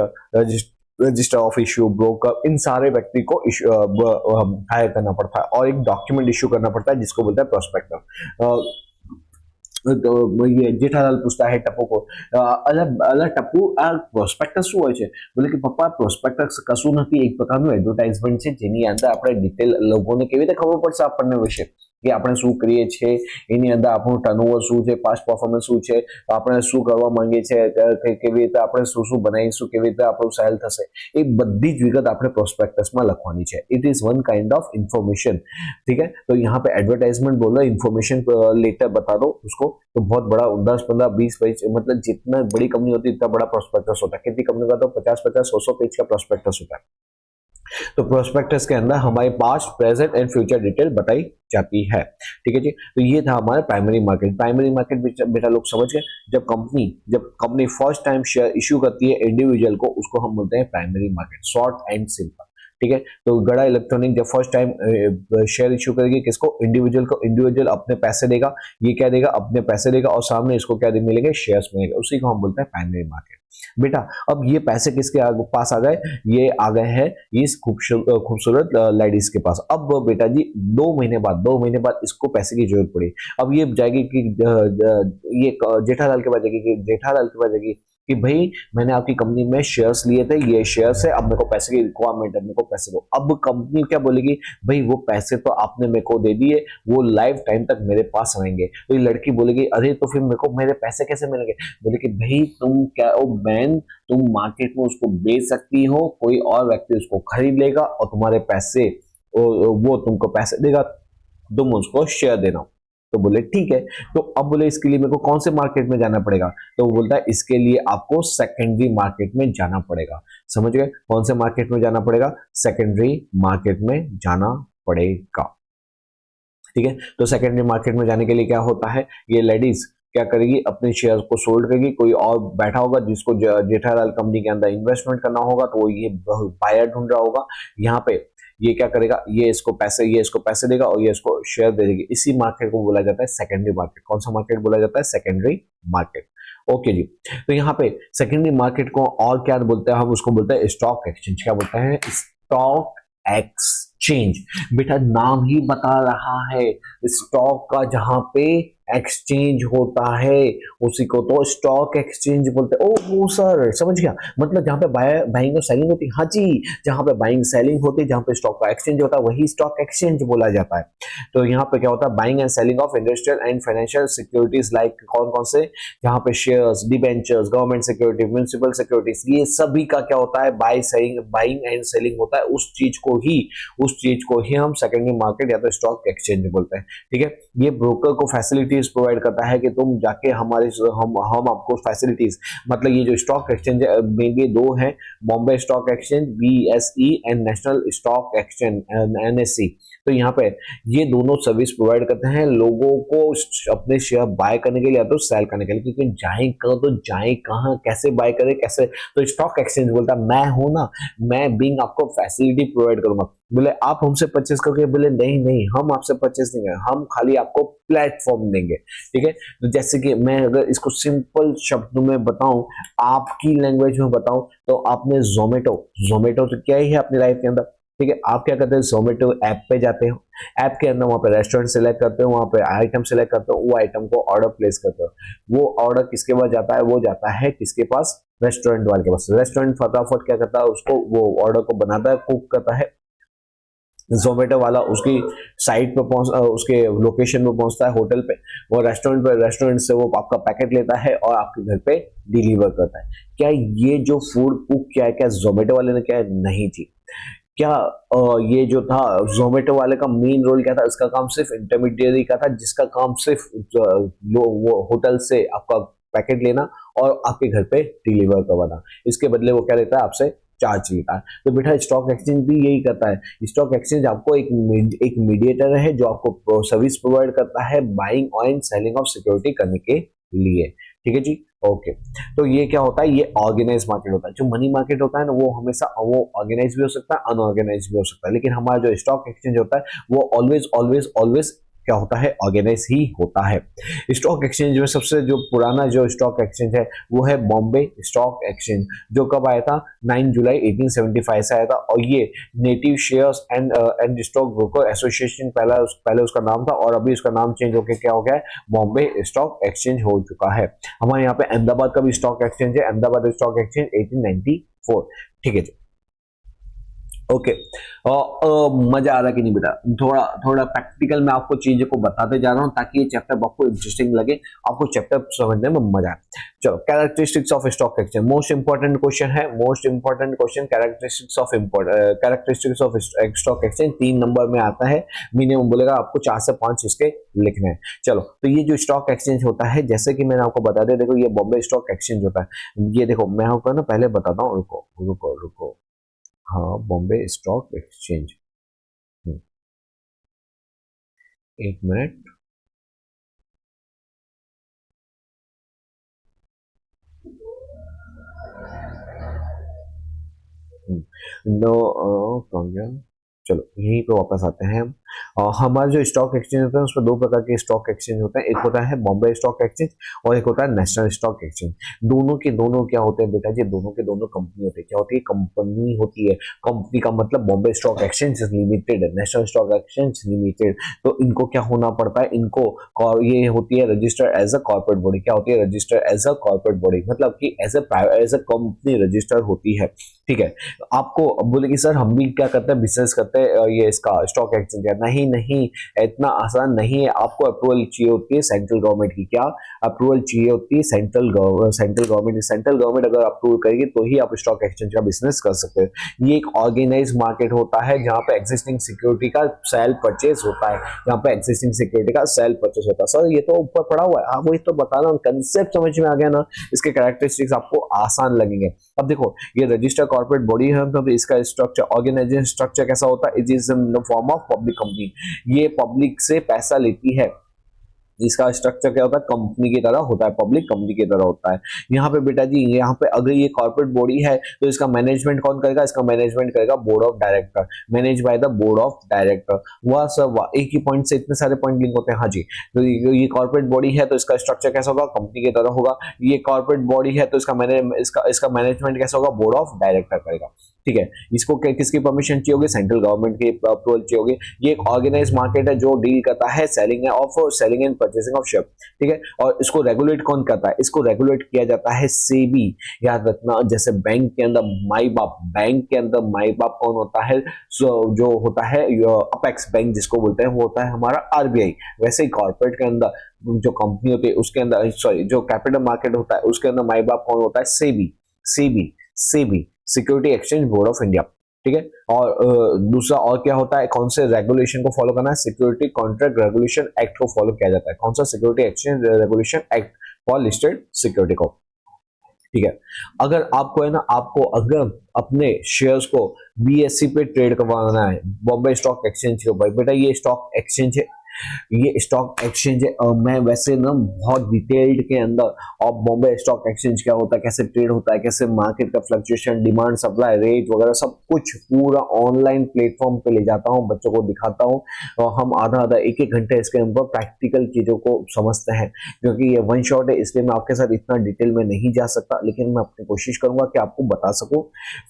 register of issue, broker, इन सारे व्यक्ति को हायर करना पड़ता है, और एक डॉक्यूमेंट इश्यू करना पड़ता है जिसको बोलते हैं प्रोस्पेक्टस। तो ये जेठालाल पूछता है टप्पू को, अला टप्पू आ प्रोस्पेक्टस શું હોય છે? બોલે કે પપ્પા પ્રોસ્પેક્ટસ કશું નથી, એક પ્રકારનું એડવર્ટાઇઝમેન્ટ છે, જેની અંદર આપણે ડિટેલ લોકોને કેવી રીતે ખબર પડશે આપણને વિશે કે આપણે શું કરીએ છીએ, એની અંદર આપણું ટર્નઓવર શું છે, પાસ્ટ પરફોર્મન્સ શું છે, આપણે શું કરવા માંગીએ છીએ, કેવી રીતે આપણે શું બનાવીશું, કેવી રીતે આપણું સેલ થશે, એ બધી જ વિગત આપણે પ્રોસ્પેક્ટસમાં લખવાની છે। It is one kind of information. ठीक है, तो यहाँ पे एडवर्टाइजमेंट बोल रहा है, इंफॉर्मेशन लेटर बता दो उसको, तो बहुत बड़ा 10, 15, 20 पेज, मतलब जितना बड़ी कंपनी होती है इतना बड़ा प्रोस्पेक्टस होता है। कितनी कंपनी का तो 50, 100 पेज का प्रोस्पेक्टस होता है। तो प्रोस्पेक्टस के अंदर हमारे past, present and future detail बताई जाती है। ठीक है जी, तो ये था हमारा प्राइमरी मार्केट। प्राइमरी मार्केट बेटा लोग समझ गए, जब company first time share issue करती है इंडिविजुअल को, उसको हम बोलते हैं primary market, short and simple. ठीक है। तो गड़ा इलेक्ट्रॉनिक जब फर्स्ट टाइम शेयर इशू करेगी किसको, इंडिविजुअल को, इंडिविजुअल अपने पैसे देगा, ये क्या देगा, अपने पैसे देगा और सामने इसको क्या मिलेंगे, शेयर्स मिलेंगे, उसी को हम बोलते हैं प्राइमरी मार्केट। बेटा अब ये पैसे किसके पास आ गए, ये आ गए हैं इस खूबसूरत लेडीज के पास। अब बेटा जी 2 महीने बाद इसको पैसे की जरूरत पड़ी। अब ये जाएगी कि ये जेठालाल के पास जाएगी, कि जेठालाल के पास जाएगी कि भाई मैंने आपकी कंपनी में शेयर्स लिए थे, ये शेयर्स है, अब मेरे को पैसे की रिक्वायरमेंट है, मेरे को पैसे दो। अब कंपनी क्या बोलेगी, भाई वो पैसे तो आपने मेरे को दे दिए, वो लाइफ टाइम तक मेरे पास रहेंगे। तो ये लड़की बोलेगी अरे तो फिर मेरे को मेरे पैसे कैसे मिलेंगे, बोले कि भाई तुम क्या ओ बहन, तुम मार्केट में उसको बेच सकती हो, कोई और व्यक्ति उसको खरीद लेगा और तुम्हारे पैसे वो तुमको पैसे देगा, तुम उसको शेयर देना। तो बोले ठीक है। तो अब बोले इसके लिए मेरे को कौन से मार्केट में जाना पड़ेगा, तो वो बोलता है इसके लिए आपको सेकेंडरी मार्केट में जाना पड़ेगा। समझ गए, कौन से मार्केट में जाना पड़ेगा, सेकेंडरी मार्केट में जाना पड़ेगा। ठीक है। तो सेकेंडरी मार्केट में जाने के लिए क्या होता है, ये लेडीज क्या करेगी, अपने शेयर को सोल्ड करेगी, कोई और बैठा होगा जिसको जेठालाल कंपनी के अंदर इन्वेस्टमेंट करना होगा, तो वो ये बायर ढूंढ रहा होगा। यहाँ पे ये क्या करेगा, ये इसको पैसे देगा और ये इसको शेयर दे देगी। इसी मार्केट को बोला जाता है सेकेंडरी मार्केट। कौन सा मार्केट बोला जाता है, सेकेंडरी मार्केट। ओके जी। तो यहाँ पे सेकेंडरी मार्केट को और क्या बोलते हैं, हम उसको बोलते हैं स्टॉक एक्सचेंज। क्या बोलते हैं, स्टॉक एक्सचेंज। बेटा नाम ही बता रहा है, स्टॉक का जहां पे एक्सचेंज होता है उसी को तो स्टॉक एक्सचेंज बोलते हैं। ओ सर समझ गया, मतलब जहां पे बाइंग और सेलिंग होती है, हाँ जी, जहां पे बाइंग सेलिंग होती है, जहां पे स्टॉक का एक्सचेंज होता है वही स्टॉक एक्सचेंज बोला जाता है। तो यहाँ पे क्या होता है, buying and selling of industrial and financial securities, like कौन कौन से, जहां पे shares, debentures, government security, municipal securities, ये सभी का क्या होता है, बाइंग एंड सेलिंग होता है। उस चीज को ही हम सेकेंडरी मार्केट या तो स्टॉक एक्सचेंज बोलते हैं। ठीक है। ये ब्रोकर को फैसिलिटीज प्रोवाइड करता है कि तुम जाके हमारे हम आपको फैसिलिटीज, मतलब ये जो स्टॉक एक्सचेंज मेनली दो हैं, Bombay stock exchange BSE and national stock exchange NSE। तो यहाँ पे ये दोनों सर्विस प्रोवाइड करते हैं लोगों को अपने शेयर बाय करने के लिए या तो सेल करने के लिए, क्योंकि जाए कहाँ तो जाए कहाँ, कैसे बाय करे कैसे, तो स्टॉक एक्सचेंज बोलता है मैं हूं ना, मैं बिंग आपको फैसिलिटी प्रोवाइड करूंगा। बोले आप हमसे परचेस करके, बोले नहीं नहीं हम आपसे परचेस नहीं करेंगे, हम खाली आपको प्लेटफॉर्म देंगे। ठीक है। तो जैसे कि मैं अगर इसको सिंपल शब्दों में बताऊं, आपकी लैंग्वेज में बताऊं, तो आपने जोमेटो तो क्या ही है अपनी लाइफ के अंदर। ठीक है। आप क्या करते हैं, जोमेटो ऐप पे जाते हो, ऐप के अंदर वहां पे रेस्टोरेंट सेलेक्ट करते हो, वहां पे आइटम सेलेक्ट करते हो, वो आइटम को ऑर्डर प्लेस करते हो। वो ऑर्डर किसके पास जाता है, वो जाता है किसके पास, रेस्टोरेंट वाले के पास। रेस्टोरेंट फटाफट क्या करता है, उसको वो ऑर्डर को बनाता है, कुक करता है। जोमेटो वाला उसकी साइट पे उसके लोकेशन पे पहुंचता है, होटल पे, वो रेस्टोरेंट से वो आपका पैकेट लेता है और आपके घर पे डिलीवर करता है। क्या ये जो फूड कुक किया है, क्या जोमेटो वाले ने किया है, नहीं जी। क्या ये जो था जोमेटो वाले का मेन रोल क्या था, इसका काम सिर्फ इंटरमीडियरी का था, जिसका काम सिर्फ वो होटल से आपका पैकेट लेना और आपके घर पे डिलीवर करवाना। इसके बदले वो क्या लेता है, आपसे चार्ज लेता है। तो बेटा स्टॉक एक्सचेंज भी यही करता है। स्टॉक एक्सचेंज आपको एक मीडिएटर है जो आपको सर्विस प्रोवाइड करता है buying and selling of security करने के लिए। ठीक है जी। ओके। तो ये क्या होता है, ये ऑर्गेनाइज मार्केट होता है। जो मनी मार्केट होता है ना, वो हमेशा वो ऑर्गेनाइज भी हो सकता है, अनऑर्गेनाइज भी हो सकता है, लेकिन हमारा जो स्टॉक एक्सचेंज होता है वो ऑलवेज ऑलवेज ऑलवेज क्या होता है, ऑर्गेनाइज ही होता है। स्टॉक एक्सचेंज में सबसे जो पुराना जो स्टॉक एक्सचेंज है वो है बॉम्बे स्टॉक एक्सचेंज, जो कब आया था, 9 जुलाई 1875 से आया था। और ये native shares and stock broker association पहले उसका नाम था, और अभी उसका नाम चेंज होकर क्या हो गया है, बॉम्बे स्टॉक एक्सचेंज हो चुका है। हमारे यहाँ पे अहमदाबाद का भी स्टॉक एक्सचेंज है, अहमदाबाद स्टॉक एक्सचेंज 1894। ठीक है जी। ओके। मजा आ रहा कि नहीं बेटा, थोड़ा थोड़ा प्रैक्टिकल में आपको चीजों को बताते जा रहा हूँ ताकि ये चैप्टर आपको इंटरेस्टिंग लगे, आपको चैप्टर समझने में मजा आए। चलो, characteristics of stock exchange, most important question है, most important question. Characteristics of stock exchange 3 number में आता है, मिनिमम बोलेगा आपको 4 से 5 इसके लिखने हैं। चलो, तो ये जो स्टॉक एक्सचेंज होता है, जैसे कि मैंने आपको बता दिया, देखो ये बॉम्बे स्टॉक एक्सचेंज होता है। ये देखो मैं आपको ना पहले बताता हूँ, रुको रुको रुको, हाँ बॉम्बे स्टॉक एक्सचेंज, एक मिनट। No problem. चलो यहीं पे वापस आते हैं हम। हमारे जो स्टॉक एक्सचेंज होता है उसमें दो प्रकार के स्टॉक एक्सचेंज होते हैं, एक होता है बॉम्बे स्टॉक एक्सचेंज और एक होता है नेशनल स्टॉक एक्सचेंज। दोनों के दोनों क्या होते हैं बेटा जी, दोनों के दोनों कंपनी होते हैं। क्या होती है? कंपनी होती है। कंपनी का मतलब Bombay stock exchange limited, national stock exchange limited. तो इनको क्या होना पड़ता है, इनको ये होती है register as a corporate body. क्या होती है? Register as a corporate body, मतलब कि एज अ कंपनी रजिस्टर होती है। ठीक है। आपको अब बोले कि सर हम भी क्या करते हैं, बिजनेस करते हैं ये इसका स्टॉक एक्सचेंज है। नहीं नहीं, इतना आसान नहीं है। आपको अप्रूवल चाहिए होती है सेंट्रल गवर्नमेंट की। क्या अप्रूवल चाहिए होती है? Central government. सेंट्रल गवर्नमेंट अगर अप्रूव करेगी तो ही आप स्टॉक एक्सचेंज का बिजनेस कर सकते हैं। ये एक ऑर्गेनाइज मार्केट होता है जहां पे एग्जिस्टिंग सिक्योरिटी का सेल परचेज होता है, जहां पे एग्जिस्टिंग सिक्योरिटी का सेल परचेज होता है। सर ये तो ऊपर पड़ा हुआ है, हाँ वही तो बता रहा हूँ, कंसेप्ट समझ में आ गया ना। इसके कैरेक्टरिस्टिक्स आपको आसान लगेंगे। अब देखो ये रजिस्टर कॉर्पोरेट बॉडी है, तो इसका स्ट्रक्चर, ऑर्गेनाइजेशन स्ट्रक्चर कैसा होता है? It is in the form of public company. ये पब्लिक से पैसा लेती है। इसका स्ट्रक्चर क्या होता है? कंपनी की तरह होता है, पब्लिक कंपनी की तरह होता है। यहाँ पे बेटा जी, यहाँ पे अगर ये कॉर्पोरेट बॉडी है तो इसका मैनेजमेंट कौन करेगा? इसका मैनेजमेंट करेगा board of director, manage by the board of director. वह सब एक ही पॉइंट से इतने सारे पॉइंट लिंक होते हैं। हाँ जी, तो ये कॉर्पोरेट बॉडी है तो इसका स्ट्रक्चर कैसा होगा? कंपनी की तरह होगा। ये कॉर्पोरेट बॉडी है तो इसका मैनेजमेंट कैसा होगा? बोर्ड ऑफ डायरेक्टर करेगा। ठीक है। इसको किसकी परमिशन चाहिए होगी? सेंट्रल गवर्नमेंट की अप्रूवल चाहिए होगी। ये एक ऑर्गेनाइज मार्केट है जो डील करता है selling and purchasing of share. ठीक है। और इसको रेगुलेट कौन करता है? इसको रेगुलेट किया जाता है सेबी। याद रखना, जैसे बैंक के अंदर माई बाप, बैंक के अंदर माई बाप कौन होता है? जो होता है अपेक्स बैंक जिसको बोलते हैं, वो होता है हमारा आरबीआई। वैसे ही कॉर्पोरेट के अंदर जो कंपनी होती है उसके अंदर, सॉरी, जो कैपिटल मार्केट होता है उसके अंदर माई बाप कौन होता है? SEBI. SEBI SEBI security exchange board of India. ठीक है। और दूसरा और क्या होता है? कौन से रेगुलेशन को फॉलो करना है? सिक्योरिटी कॉन्ट्रैक्ट रेगुलेशन एक्ट को फॉलो किया जाता है। कौन सा? Security exchange regulation act for listed security को। ठीक है। अगर आपको है ना, आपको अगर अपने शेयर्स को बीएससी पे ट्रेड करवाना है, बॉम्बे स्टॉक एक्सचेंज के ऊपर, बेटा ये स्टॉक एक्सचेंज है, ये स्टॉक एक्सचेंज है। मैं वैसे ना बहुत डिटेल्ड के अंदर, और बॉम्बे स्टॉक एक्सचेंज क्या होता है, कैसे ट्रेड होता है, कैसे मार्केट का फ्लक्चुएशन, डिमांड सप्लाई रेट वगैरह सब कुछ पूरा ऑनलाइन प्लेटफॉर्म पे ले जाता हूँ, बच्चों को दिखाता हूँ। और हम आधा आधा एक एक घंटे इसके ऊपर प्रैक्टिकल चीजों को समझते हैं। क्योंकि ये वन शॉट है इसलिए मैं आपके साथ इतना डिटेल में नहीं जा सकता, लेकिन मैं अपनी कोशिश करूंगा कि आपको बता सकूं,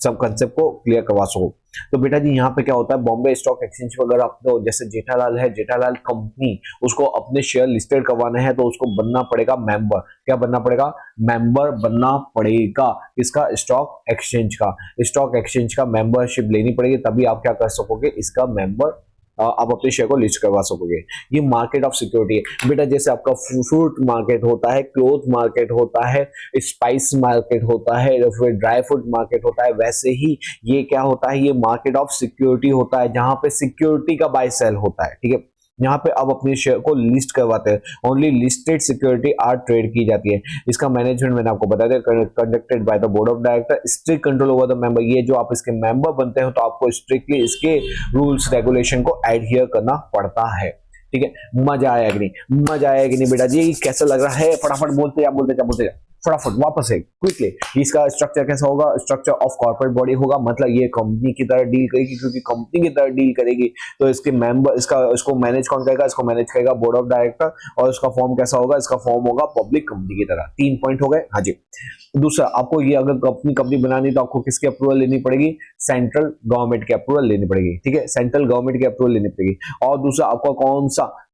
सब कंसेप्ट को क्लियर करवा सकूं। तो बेटा जी यहाँ पे क्या होता है, बॉम्बे स्टॉक एक्सचेंज पर अगर आपको, जैसे जेठालाल है, जेठालाल कंपनी, उसको अपने शेयर लिस्टेड करवाने हैं तो उसको बनना पड़ेगा मेंबर। क्या बनना पड़ेगा? मेंबर बनना पड़ेगा। इसका स्टॉक एक्सचेंज का, स्टॉक एक्सचेंज का मेंबरशिप लेनी पड़ेगी, तभी आप क्या कर सकोगे, इसका मेंबर आप अपने शेयर को लिस्ट करवा सकोगे। ये मार्केट ऑफ सिक्योरिटी है बेटा। जैसे आपका फ्रूट मार्केट होता है, क्लोथ मार्केट होता है, स्पाइस मार्केट होता है, फिर ड्राई फ्रूट मार्केट होता है, वैसे ही ये क्या होता है, ये मार्केट ऑफ सिक्योरिटी होता है, जहां पे सिक्योरिटी का बाय सेल होता है। ठीक है। यहाँ पे आप अपने शेयर को लिस्ट करवाते हैं। Only listed security are trade की जाती है। इसका मैनेजमेंट मैंने आपको बता दिया, conducted by the board of director, strict control over the member. ये जो आप इसके मेंबर बनते हो तो आपको स्ट्रिक्टली इसके रूल्स रेगुलेशन को एडहियर करना पड़ता है। ठीक है। मजा आया कि नहीं? मजा आया कि नहीं बेटा जी? कैसा लग रहा है? फटाफट बोलते जा, बोलते जा, बोलते जा, फटाफट वापस है क्विकली। इसका स्ट्रक्चर कैसा होगा? स्ट्रक्चर ऑफ कॉर्पोरेट बॉडी होगा, मतलब ये कंपनी की तरह डील करेगी, क्योंकि कंपनी की तरह डील करेगी तो इसके मेंबर, इसको मैनेज कौन करेगा? इसको मैनेज करेगा बोर्ड ऑफ डायरेक्टर। और इसका फॉर्म कैसा होगा? इसका फॉर्म होगा पब्लिक कंपनी की तरह। 3 पॉइंट हो गए। हाँ जी। दूसरा, आपको ये अगर कंपनी बनानी तो आपको किसकी अप्रूवल लेनी पड़ेगी? सेंट्रल गवर्नमेंट की अप्रूवल लेनी पड़ेगी। ठीक है। सेंट्रल गवर्नमेंट की अप्रूवल लेनी पड़ेगी। और दूसरा, आपको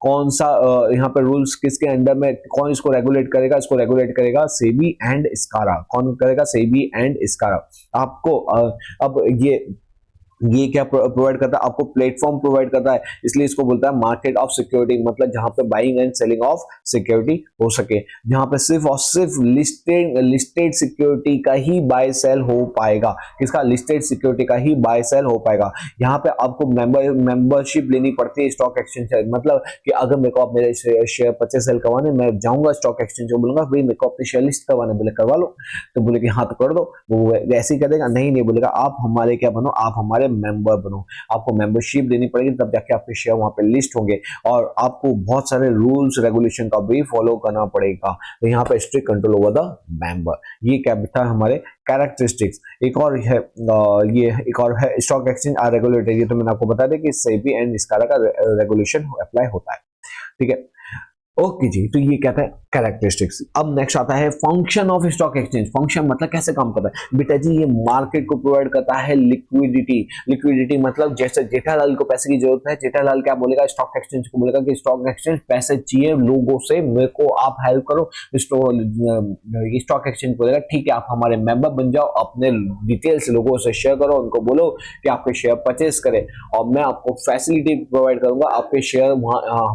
कौन सा यहाँ पे रूल्स किसके अंडर में, कौन इसको रेगुलेट करेगा? इसको रेगुलेट करेगा सेबी एंड स्कारा। कौन करेगा? सेबी एंड स्कारा। आपको अब ये क्या प्रोवाइड करता है? आपको प्लेटफॉर्म प्रोवाइड करता है, इसलिए इसको बोलता है मार्केट ऑफ सिक्योरिटी। मतलब जहां पे buying and selling of security हो सके, जहां पे सिर्फ और सिर्फ लिस्टेड सिक्योरिटी का ही बाय सेल हो पाएगा। किसका? लिस्टेड सिक्योरिटी का ही बाय सेल हो पाएगा। यहाँ पे आपको मेंबरशिप लेनी पड़ती है स्टॉक एक्सचेंज से। मतलब कि अगर मेरे को आप मेरे शेयर परचेज सेल करवाने, मैं जाऊंगा स्टॉक एक्सचेंज को, बोलूंगा भाई मेरे को अपने शेयर लिस्ट करवाने, बोले करवा लो, तो बोले कि हाँ तो कर दो, वो वैसे ही कर देगा? नहीं बोलेगा, आप हमारे क्या बनो, आप हमारे मेंबर बनो, आपको मेंबरशिप देनी पड़ेगी, तब जाके आपके शेयर वहां पे लिस्ट होंगे और आपको बहुत सारे रूल्स रेगुलेशन का भी फॉलो करना पड़ेगा। तो यहाँ पे strict control over the member. ये क्या था हमारे कैरेक्टरिस्टिक्स। एक और है ये एक और है स्टॉक एक्सचेंज आर रेगुलेटेड। ये तो मैंने आपको बता दें कि सेबी एंड इसका रेगुलेशन अप्लाई होता है, ठीक है। ओके जी, तो ये क्या था कैरेक्टरिस्टिक्स। अब नेक्स्ट आता है function of stock exchange. Function मतलब कैसे काम करता है बेटा जी, ये मार्केट को प्रोवाइड करता है लिक्विडिटी। लिक्विडिटी मतलब जैसे जेठालाल को पैसे की जरूरत है, जेठालाल क्या बोलेगा, स्टॉक एक्सचेंज को बोलेगा कि स्टॉक एक्सचेंज पैसे चाहिए लोगों से, मेरे को आप हेल्प करो। स्टॉक एक्सचेंज बोलेगा ठीक है, आप हमारे मेंबर बन जाओ, अपने डिटेल्स लोगों से शेयर करो, उनको बोलो कि आपके शेयर परचेज करें और मैं आपको फैसिलिटी प्रोवाइड करूंगा, आपके शेयर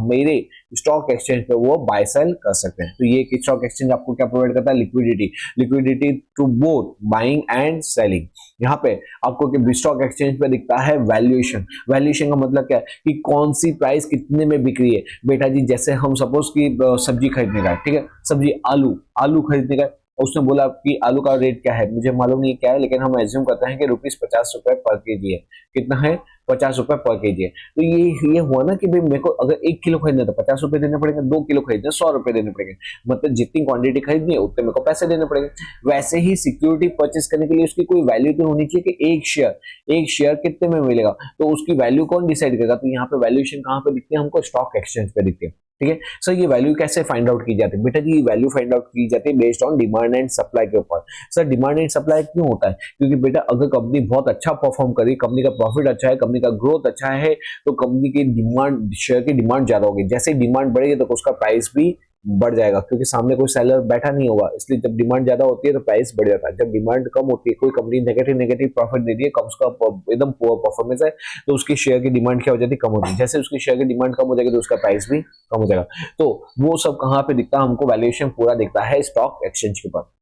मेरे स्टॉक एक्सचेंज पे वो बाय सेल कर सकते हैं। तो ये स्टॉक एक्सचेंज आपको क्या प्रोवाइड करता है, liquidity. Liquidity to both buying and selling. यहाँ पे आपको स्टॉक एक्सचेंज पे दिखता है वैल्यूएशन। वैल्यूएशन का मतलब क्या है कि कौन सी प्राइस कितने में बिक रही है। बेटा जी जैसे हम सपोज की सब्जी खरीदने का है, ठीक है, सब्जी आलू खरीदने का, उसने बोला कि आलू का रेट क्या है, मुझे मालूम नहीं क्या है, लेकिन हम एज्यूम करते हैं कि ₹50 पर केजी है। कितना है, ₹50 पर केजी है। तो ये हुआ ना कि भाई मेरे को अगर 1 किलो खरीदना है तो ₹50 देने पड़ेंगे, 2 किलो खरीदना ₹100 देने पड़ेंगे। मतलब जितनी क्वांटिटी खरीदनी है उतने मेरे को पैसे देने पड़ेंगे। वैसे ही सिक्योरिटी परचेस करने के लिए उसकी कोई वैल्यू तो होनी चाहिए कि एक शेयर कितने में मिलेगा, तो उसकी वैल्यू कौन डिसाइड करेगा। तो यहाँ पे वैल्यूएशन कहाँ पे दिखती है, हमको स्टॉक एक्सचेंज पे दिखती है, ठीक है। सर ये वैल्यू कैसे फाइंड आउट की जाती है बेटा जी, वैल्यू फाइंड आउट की जाती है based on demand and supply के ऊपर। सर डिमांड एंड सप्लाई क्यों होता है, क्योंकि बेटा अगर कंपनी बहुत अच्छा परफॉर्म करी, कंपनी का प्रॉफिट अच्छा है, कंपनी का ग्रोथ अच्छा है, तो कंपनी की डिमांड, शेयर की डिमांड ज्यादा होगी। जैसे डिमांड बढ़ेगी तो उसका प्राइस भी बढ़ जाएगा, क्योंकि सामने कोई सेलर बैठा नहीं होगा, इसलिए जब डिमांड ज्यादा होती है तो प्राइस बढ़ जाता है। जब डिमांड कम होती है, कोई कंपनी नेगेटिव प्रॉफिट दे रही है, कम उसका एकदम पुअर परफॉर्मेंस है, तो उसकी शेयर की डिमांड क्या हो जाती है, कम होती है। जैसे उसकी शेयर की डिमांड कम हो जाएगी तो उसका प्राइस भी कम हो जाएगा। तो वो सब कहाँ पे दिखता है, हमको वैल्यूएशन पूरा दिखता है स्टॉक एक्सचेंज के ऊपर।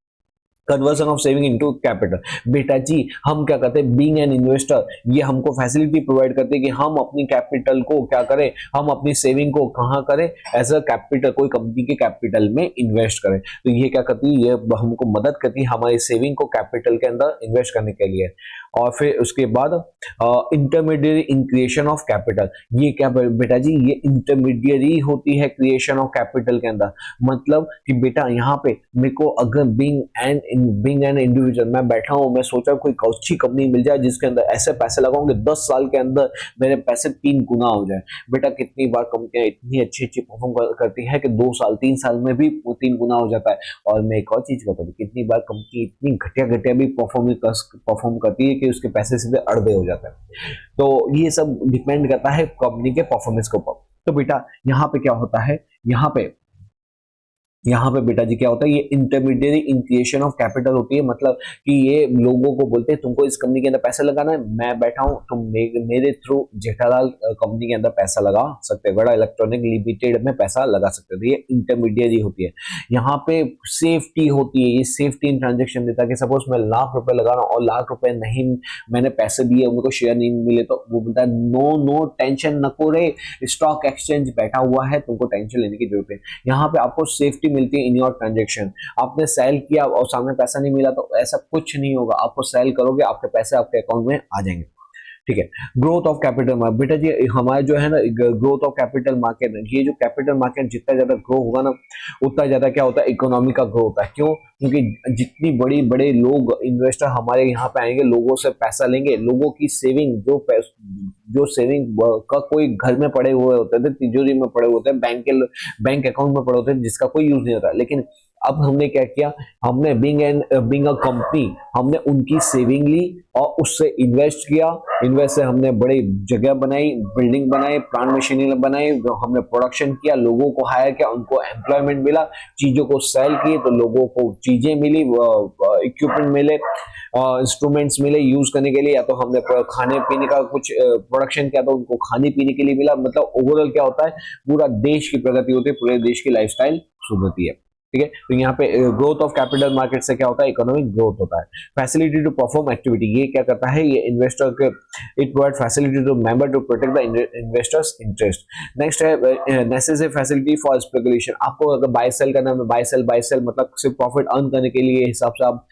Conversion of saving into capital. बेटा जी हम क्या करते हैं, बीइंग एन इन्वेस्टर, ये हमको फैसिलिटी प्रोवाइड करते हैं कि हम अपनी कैपिटल को क्या करें, हम अपनी सेविंग को कहाँ करें, एज अ कैपिटल, कोई कंपनी के कैपिटल में इन्वेस्ट करें। तो ये क्या करती है, ये हमको मदद करती है हमारी सेविंग को कैपिटल के अंदर इन्वेस्ट करने के लिए। और फिर उसके बाद intermediary in creation of capital. ये क्या बेटा जी, ये इंटरमीडियरी होती है क्रिएशन ऑफ कैपिटल के अंदर। मतलब कि बेटा यहाँ पे मेरे को अगर बीइंग एन इंडिविजुअल, मैं बैठा हूँ, मैं सोचा कोई अच्छी कंपनी मिल जाए जिसके अंदर ऐसे पैसे लगाऊंगे 10 साल के अंदर मेरे पैसे 3 गुना हो जाए। बेटा कितनी बार कंपनियां इतनी अच्छी परफॉर्म करती है कि 2 साल 3 साल में भी 3 गुना हो जाता है। और मैं एक और चीज बता दूं, कितनी बार कंपनी इतनी घटिया भी परफॉर्म करती है कि उसके पैसे सीधे अड़बे हो जाते हैं। तो ये सब डिपेंड करता है कंपनी के परफॉर्मेंस के ऊपर। तो बेटा यहाँ पे क्या होता है, यहाँ पे बेटा जी क्या होता है, ये intermediary in creation of capital होती है। मतलब कि ये लोगों को बोलते हैं तुमको इस कंपनी के अंदर पैसा लगाना है, मैं बैठा हूँ, तुम मेरे थ्रू जेठालाल कंपनी के अंदर पैसा लगा सकते हो, बड़ा इलेक्ट्रॉनिक लिमिटेड में पैसा लगा सकते हो। तो ये इंटरमीडियरी होती है। यहाँ पे सेफ्टी होती है, ये सेफ्टी इन ट्रांजेक्शन देता है कि सपोज मैं ₹1,00,000 लगा रहा हूँ और ₹1,00,000 नहीं, मैंने पैसे दिए, उनको शेयर नहीं मिले, तो वो बोलता है नो टेंशन नको रे, स्टॉक एक्सचेंज बैठा हुआ है, तुमको टेंशन लेने की जरूरत है। यहाँ पे आपको सेफ्टी मिलती है इन योर ट्रांजेक्शन। आपने सेल किया और सामने पैसा नहीं मिला तो ऐसा कुछ नहीं होगा, आपको सेल करोगे आपके पैसे आपके अकाउंट में आ जाएंगे, ठीक है। ग्रोथ ऑफ कैपिटल मार्केट, बेटा जी हमारे जो है ना ग्रोथ ऑफ कैपिटल मार्केट, ये जो कैपिटल मार्केट जितना ज्यादा ग्रो होगा ना, उतना ज्यादा क्या होता है, इकोनॉमी का ग्रो होता है। क्यों, क्योंकि जितनी बड़े लोग इन्वेस्टर हमारे यहाँ पे आएंगे, लोगों से पैसा लेंगे, लोगों की सेविंग, जो सेविंग का कोई घर में पड़े हुए होते थे, तिजोरी में पड़े होते हैं, बैंक अकाउंट में पड़े होते हैं, जिसका कोई यूज नहीं होता। लेकिन अब हमने क्या किया, हमने बीइंग अ कंपनी, हमने उनकी सेविंग ली और उससे इन्वेस्ट किया। इन्वेस्ट से हमने बड़ी जगह बनाई, बिल्डिंग बनाई, प्लांट मशीनरी बनाई, हमने प्रोडक्शन किया, लोगों को हायर किया, उनको एम्प्लॉयमेंट मिला, चीजों को सेल किए तो लोगों को चीजें मिली, इक्विपमेंट मिले, इंस्ट्रूमेंट्स मिले यूज करने के लिए, या तो हमने खाने पीने का कुछ प्रोडक्शन किया तो उनको खाने पीने के लिए मिला। मतलब ओवरऑल क्या होता है, पूरा देश की प्रगति होती है, पूरे देश की लाइफस्टाइल सुधरती है, ठीक है। तो यहाँ पे ग्रोथ ऑफ कैपिटल मार्केट से क्या होता है, इकोनॉमिक ग्रोथ होता है। फैसिलिटी टू परफॉर्म एक्टिविटी, ये क्या करता है, ये इन्वेस्टर के it provide facility to member to protect the investors interest. Next है नेसेसरी फैसिलिटी फॉर स्पेकुलेशन, आपको अगर बाय सेल करना है, बाय सेल मतलब सिर्फ प्रॉफिट अर्न करने के लिए हिसाब से आप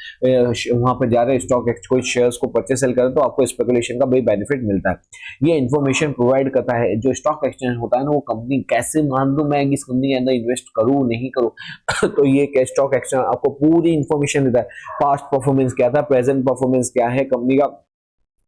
वहां पर जा रहे हैं स्टॉक कोई शेयर्स को परचेस सेल करें तो आपको स्पेकुलेशन का भी बेनिफिट मिलता है। ये इंफॉर्मेशन प्रोवाइड करता है, जो स्टॉक एक्सचेंज होता है ना, वो कंपनी कैसे मान लूं मैं इस कंपनी के अंदर इन्वेस्ट करूं नहीं करूं तो ये स्टॉक एक्सचेंज आपको पूरी इंफॉर्मेशन देता है। पास्ट परफॉर्मेंस क्या था, प्रेजेंट परफॉर्मेंस क्या है कंपनी का,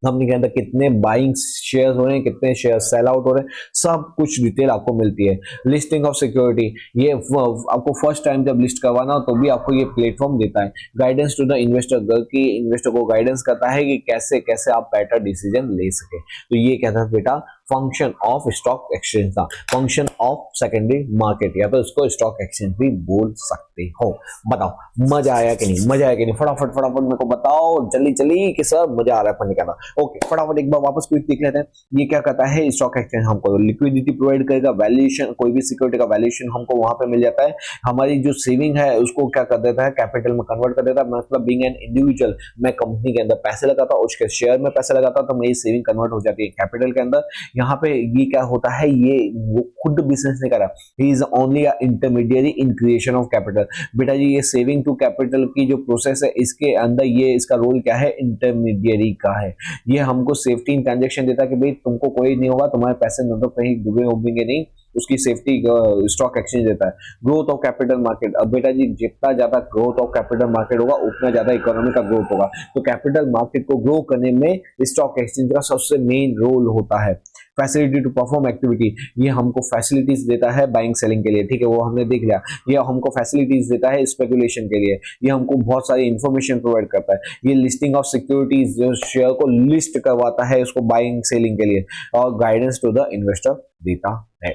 कंपनी के अंदर कितने बाइंग शेयर्स हो रहे हैं, कितने शेयर सेल आउट हो रहे हैं, सब कुछ डिटेल आपको मिलती है। लिस्टिंग ऑफ सिक्योरिटी, ये आपको फर्स्ट टाइम जब लिस्ट करवाना हो तो भी आपको ये प्लेटफॉर्म देता है। गाइडेंस टू द इन्वेस्टर, की इन्वेस्टर को गाइडेंस करता है कि कैसे कैसे आप बेटर डिसीजन ले सके। तो ये कहता है बेटा फंक्शन ऑफ स्टॉक एक्सचेंज था, फंक्शन ऑफ सेकेंडरी मार्केट, या तो इसको स्टॉक एक्सचेंज भी बोल सकते हो। बताओ मजा आया कि नहीं, मजा आया कि नहीं, फटाफट मेरे को बताओ जल्दी कि सर मजा आ रहा है पढ़ने का। ओके फटाफट एक बार वापस क्विक देख लेते हैं। ये क्या कहता है, स्टॉक एक्सचेंज हमको लिक्विडिटी प्रोवाइड करेगा, वैल्यूएशन, कोई भी सिक्योरिटी का वैल्यूएशन हमको वहां पे मिल जाता है। हमारी जो सेविंग है उसको क्या कर देता है, कैपिटल में कन्वर्ट कर देता है। मतलब बीइंग एन इंडिविजुअल, मैं कंपनी के अंदर पैसे लगाता हूं, उसके शेयर में पैसे लगाता हूं, तो मेरी सेविंग कन्वर्ट हो जाती है कैपिटल के अंदर। यहाँ पे ये क्या होता है, ये वो खुद बिजनेस नहीं कर रहा, he is only a intermediary in creation of capital. बेटा जी ये सेविंग टू कैपिटल की जो प्रोसेस है इसके अंदर ये इसका रोल क्या है, इंटरमीडियरी का है। ये हमको सेफ्टी इन ट्रांजेक्शन देता है कि भाई तुमको कोई नहीं होगा, तुम्हारे पैसे न तो कहीं डूबे उबेंगे नहीं, उसकी सेफ्टी स्टॉक एक्सचेंज देता है। ग्रोथ ऑफ कैपिटल मार्केट, अब बेटा जी जितना ज्यादा ग्रोथ ऑफ कैपिटल मार्केट होगा उतना ज्यादा इकोनॉमी का ग्रोथ होगा। तो कैपिटल मार्केट को ग्रो करने में स्टॉक एक्सचेंज का सबसे मेन रोल होता है। फैसिलिटी टू परफॉर्म एक्टिविटी, ये हमको फैसिलिटीज देता है बाइंग सेलिंग के लिए, ठीक है वो हमने देख लिया। ये हमको फैसिलिटीज देता है स्पेकुलेशन के लिए, ये हमको बहुत सारी इंफॉर्मेशन प्रोवाइड करता है। ये लिस्टिंग ऑफ सिक्योरिटीज, जो शेयर को लिस्ट करवाता है उसको बाइंग सेलिंग के लिए, और गाइडेंस टू द इन्वेस्टर देता है।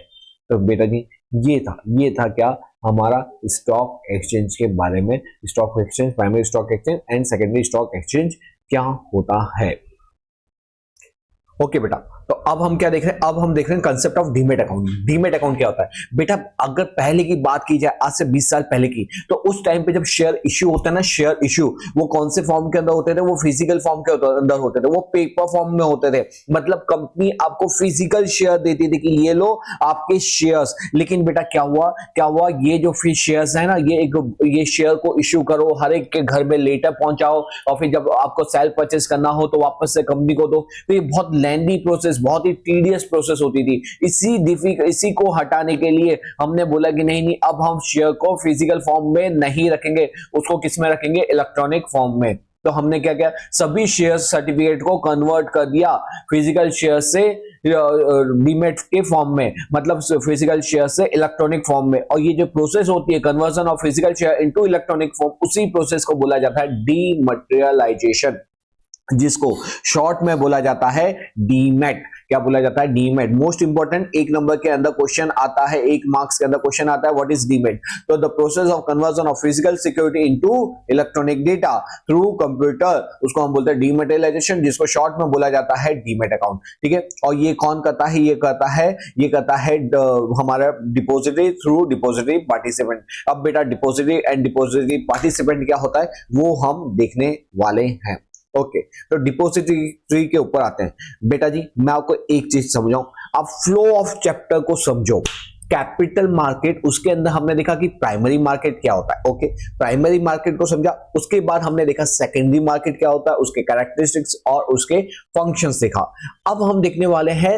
तो बेटा जी ये था क्या हमारा स्टॉक एक्सचेंज के बारे में। Stock exchange, primary stock exchange and secondary stock exchange क्या होता है। ओके बेटा, तो अब हम क्या देख रहे हैं, अब हम देख रहे हैं concept of demat account. Demat account क्या होता है बेटा, अगर पहले की बात की जाए आज से 20 साल पहले की, तो उस टाइम पे जब शेयर इश्यू होता है ना, शेयर इश्यू, वो कौन से फॉर्म के अंदर होते थे, वो फिजिकल फॉर्म के अंदर होते थे, वो पेपर फॉर्म में होते थे। मतलब कंपनी आपको फिजिकल शेयर देती थी कि ये लो आपके शेयर्स। लेकिन बेटा क्या हुआ, ये जो फिर शेयर्स है ना, ये शेयर को इश्यू करो, हर एक के घर में लेटर पहुंचाओ, और फिर जब आपको सेल परचेस करना हो तो वापस से कंपनी को दो। तो ये बहुत लेंदी प्रोसेस, बहुत ही टीडियस प्रोसेस होती थी। इसी को हटाने के लिए हमने बोला कि नहीं, अब हम शेयर को फिजिकल फॉर्म में नहीं रखेंगे, उसको किस में रखेंगे, इलेक्ट्रॉनिक फॉर्म में। तो हमने क्या किया, सभी शेयर सर्टिफिकेट को कन्वर्ट कर दिया फिजिकल शेयर से डीमेट के फॉर्म में, मतलब फिजिकल शेयर से इलेक्ट्रॉनिक फॉर्म में। और ये जो प्रोसेस होती है conversion of physical share into electronic form, उसी प्रोसेस को बोला जाता है डीमटेरियलाइजेशन, जिसको शॉर्ट में बोला जाता है डीमेट। क्या बोला जाता है, डीमेट। मोस्ट इंपॉर्टेंट, एक नंबर के अंदर क्वेश्चन आता है, एक मार्क्स के अंदर क्वेश्चन आता है, व्हाट इज डीमेट। तो the process of conversion of physical security into electronic data through computer, उसको हम बोलते हैं डीमेटेरियलाइजेशन, जिसको शॉर्ट में बोला जाता है डीमेट अकाउंट, ठीक है। और ये कौन करता है, ये करता है हमारा डिपोजिटरी थ्रू डिपोजिटरी पार्टिसिपेंट। अब बेटा डिपोजिटरी एंड डिपोजिटरी पार्टिसिपेंट क्या होता है वो हम देखने वाले हैं। ओके, तो डिपोजिटरी के ऊपर आते हैं। बेटा जी मैं आपको एक चीज समझाऊं, आप फ्लो ऑफ चैप्टर को समझो। कैपिटल मार्केट, उसके अंदर हमने देखा कि प्राइमरी मार्केट क्या होता है। ओके, प्राइमरी मार्केट को समझा, उसके बाद हमने देखा सेकेंडरी मार्केट क्या होता है, उसके कैरेक्टरिस्टिक्स और उसके फंक्शंस देखा। अब हम देखने वाले हैं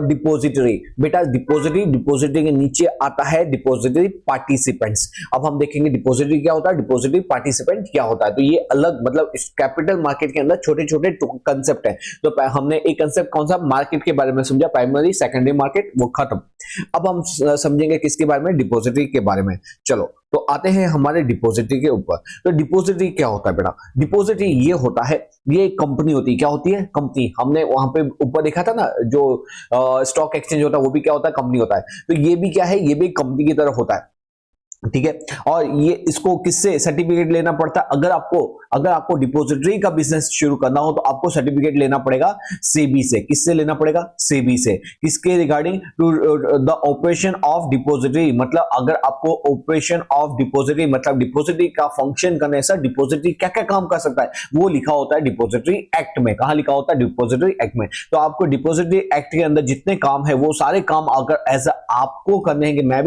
डिपोजिटरी। बेटा डिपोजिटरी के नीचे आता है डिपोजिटरी पार्टिसिपेंट्स। अब हम देखेंगे डिपोजिटरी क्या होता है, डिपोजिटरी पार्टिसिपेंट क्या होता है। तो ये अलग, मतलब कैपिटल मार्केट के अंदर छोटे छोटे कंसेप्ट है। तो हमने एक कंसेप्ट कौन सा, मार्केट के बारे में समझा, प्राइमरी सेकेंडरी मार्केट, वो खत्म। अब हम समझेंगे किसके बारे में, डिपोजिटरी के बारे में। चलो तो आते हैं हमारे डिपोजिटरी के ऊपर। तो डिपोजिटरी क्या होता है बेटा, डिपोजिटरी ये होता है, ये एक कंपनी होती है। क्या होती है, कंपनी। हमने वहां पे ऊपर देखा था ना, जो स्टॉक एक्सचेंज होता है वो भी क्या होता है, कंपनी होता है। तो ये भी क्या है, ये भी कंपनी की तरह होता है। ठीक है। और ये इसको किससे सर्टिफिकेट लेना पड़ता है? अगर आपको डिपॉजिटरी का बिजनेस शुरू करना हो तो आपको सर्टिफिकेट लेना पड़ेगा सेबी से। किससे लेना पड़ेगा? सेबी से। किसके regarding? To the operation of depository, मतलब अगर आपको ऑपरेशन ऑफ डिपॉजिटरी मतलब डिपॉजिटरी का फंक्शन करने से डिपॉजिटरी क्या क्या काम कर सकता है वो लिखा होता है डिपॉजिटरी एक्ट में। कहां लिखा होता है? डिपॉजिटरी एक्ट में। तो आपको डिपॉजिटरी एक्ट के अंदर जितने काम है वो सारे काम अगर एज आपको करने हैं कि मैं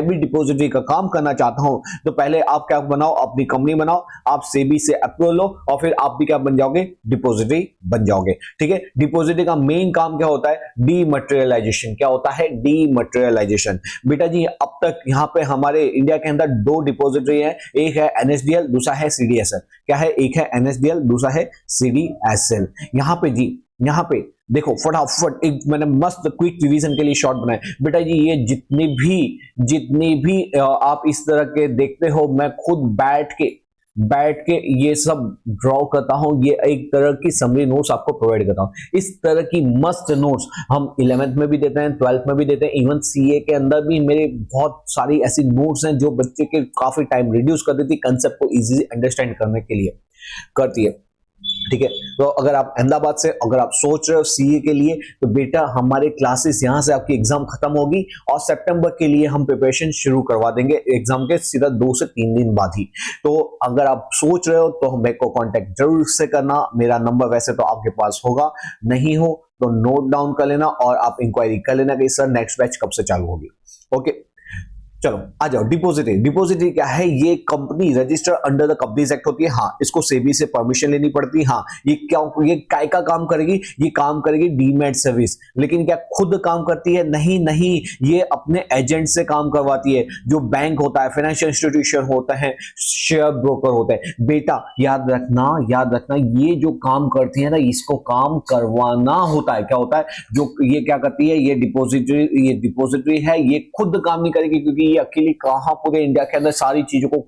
भी डिपॉजिटरी का काम करना चाहता हूं, तो पहले आप क्या बनाओ? अपनी कंपनी बनाओ, आप सेबी से अप्रूवल लो और फिर आप भी क्या बन जाओगे? डिपॉजिटरी बन जाओगे। ठीक है। डिपॉजिटरी का मेन काम क्या होता है? डीमटेरियलाइजेशन। क्या होता है? डीमटेरियलाइजेशन। बेटा जी अब तक यहां पे हमारे इंडिया के अंदर दो डिपॉजिटरी है, एक है एनएसडीएल, दूसरा है सीडीएसएल। क्या है? एक है एनएसडीएल, दूसरा है सीडीएसएल। यहां पे जी, यहां पे देखो फटाफट एक मैंने मस्त क्विक रिवीजन के लिए शॉर्ट बनाए। बेटा जी ये जितनी भी आप इस तरह के देखते हो, मैं खुद बैठ के ये सब ड्रॉ करता हूं। ये एक तरह की समरी नोट्स आपको प्रोवाइड करता हूं। इस तरह की मस्त नोट्स हम 11th में भी देते हैं, 12th में भी देते हैं, इवन सीए के अंदर भी मेरे बहुत सारी ऐसी नोट्स हैं जो बच्चे के काफी टाइम रिड्यूस कर देती, कंसेप्ट को इजीली अंडरस्टैंड करने के लिए करती है। ठीक है। तो अगर आप अहमदाबाद से अगर आप सोच रहे हो सीए के लिए, तो बेटा हमारे क्लासेस यहां से आपकी एग्जाम खत्म होगी और सितंबर के लिए हम प्रिपरेशन शुरू करवा देंगे एग्जाम के सीधा 2 से 3 दिन बाद ही। तो अगर आप सोच रहे हो तो मेरे को कांटेक्ट जरूर से करना। मेरा नंबर वैसे तो आपके पास होगा, नहीं हो तो नोट डाउन कर लेना और आप इंक्वायरी कर लेना कि सर नेक्स्ट बैच कब से चालू होगी। ओके चलो आ जाओ। डिपॉजिटरी क्या है? ये company register under the companies act होती है। हाँ, इसको सेबी से परमिशन लेनी पड़ती है। हाँ, ये काय का काम करेगी? ये काम करेगी डीमैट सर्विस। लेकिन क्या खुद काम करती है? नहीं, ये अपने एजेंट से काम करवाती है। जो बैंक होता है, फाइनेंशियल इंस्टीट्यूशन होता है, शेयर ब्रोकर होता है। बेटा याद रखना ये जो काम करती है ना, इसको काम करवाना होता है। क्या होता है? जो ये क्या करती है? ये डिपॉजिटरी है, ये खुद काम नहीं करेगी क्योंकि ये अकेली कहां पूरे इंडिया के अंदर सारी चीजों को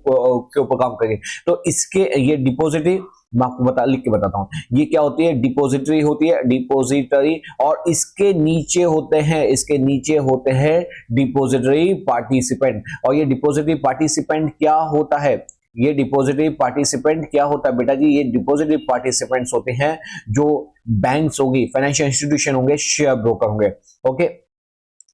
के ऊपर काम करेगी। तो इसके ये डिपॉजिटरी मैं आपको लिख के बताता हूं। ये क्या होती है? डिपॉजिटरी होती है, डिपॉजिटरी। और इसके नीचे होते हैं डिपॉजिटरी पार्टिसिपेंट। और ये डिपॉजिटरी पार्टिसिपेंट क्या होता है? ये डिपॉजिटरी पार्टिसिपेंट क्या होता है बेटा जी? ये डिपॉजिटरी पार्टिसिपेंट्स होते हैं जो बैंक्स होगी, फाइनेंशियल इंस्टीट्यूशन होंगे, शेयर ब्रोकर होंगे। ओके।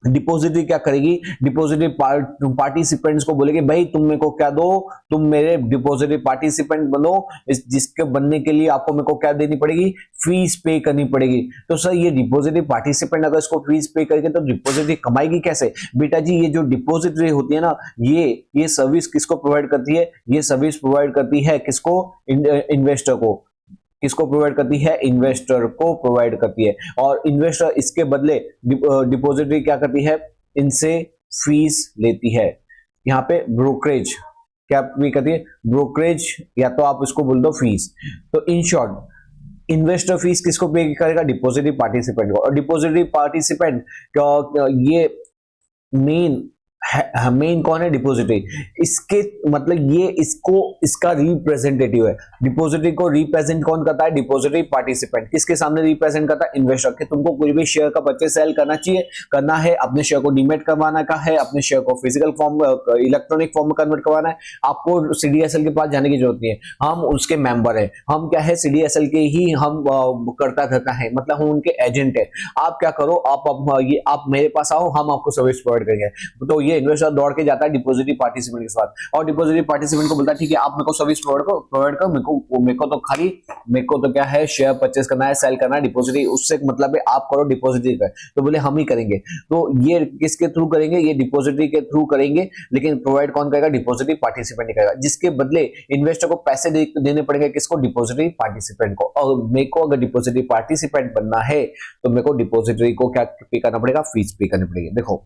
डिपॉजिटरी क्या करेगी? डिपॉजिटरी पार्टिसिपेंट्स को बोलेगी भाई तुम मेरे को क्या दो, तुम मेरे डिपॉजिटरी पार्टिसिपेंट बनो। जिसके बनने के लिए आपको मेरे को क्या देनी पड़ेगी? फीस पे करनी पड़ेगी। तो सर ये डिपॉजिटरी पार्टिसिपेंट अगर इसको फीस पे करके तो डिपॉजिटरी कमाएगी कैसे? बेटा जी ये जो डिपॉजिटरी होती है ना, ये सर्विस किसको प्रोवाइड करती है? ये सर्विस प्रोवाइड करती है किसको? इन्वेस्टर को। किसको प्रोवाइड करती है? इन्वेस्टर को प्रोवाइड करती है। और इन्वेस्टर इसके बदले डिपॉजिटरी क्या करती है? इनसे फीस लेती है। यहाँ पे ब्रोकरेज क्या भी करती है? ब्रोकरेज, या तो आप इसको बोल दो फीस। तो इन शॉर्ट इन्वेस्टर फीस किसको पे करेगा? डिपॉजिटरी पार्टिसिपेंट को। और डिपॉजिटरी पार्टिसिपेंट ये मेन कौन है? डिपॉजिटरी। इसके मतलब ये इसका रिप्रेजेंटेटिव है। डिपॉजिटरी को रिप्रेजेंट कौन करता है? Depository participant. किसके सामने रिप्रेजेंट करता है? इन्वेस्टर के। तुमको कोई भी शेयर का परचेज सेल करना है, अपने शेयर को डीमेट करवाना का है, अपने शेयर को फिजिकल फॉर्म इलेक्ट्रॉनिक फॉर्म में कन्वर्ट करवाना है, आपको सीडीएसएल के पास जाने की जरूरत नहीं है। हम उसके मेंबर है। हम क्या है? सीडीएसएल के ही हम करता धरता है, मतलब हम उनके एजेंट है। आप क्या करो? आप मेरे पास आओ, हम आपको सर्विस प्रोवाइड करेंगे। तो ये इन्वेस्टर दौड़ के जाता है डिपॉजिटरी पार्टिसिपेंट के साथ और डिपॉजिटरी पार्टिसिपेंट को बोलता है ठीक है आप मेरे को सर्विस प्रोवाइड करो। मेरे को तो क्या है? शेयर परचेस करना है, सेल करना है, डिपॉजिटरी उससे मतलब है आप करो डिपॉजिटरी का। तो बोले हम ही करेंगे। तो ये किसके थ्रू करेंगे? ये डिपॉजिटरी के थ्रू करेंगे। लेकिन प्रोवाइड कौन करेगा? डिपॉजिटरी पार्टिसिपेंट ही करेगा। जिसके बदले इन्वेस्टर को पैसे देने पड़ेंगे किसको? डिपॉजिटरी पार्टिसिपेंट को। और मेरे को अगर डिपॉजिटरी पार्टिसिपेंट बनना है तो मेरे को डिपॉजिटरी को क्या पे करना पड़ेगा? फीस पे करनी पड़ेगी। देखो,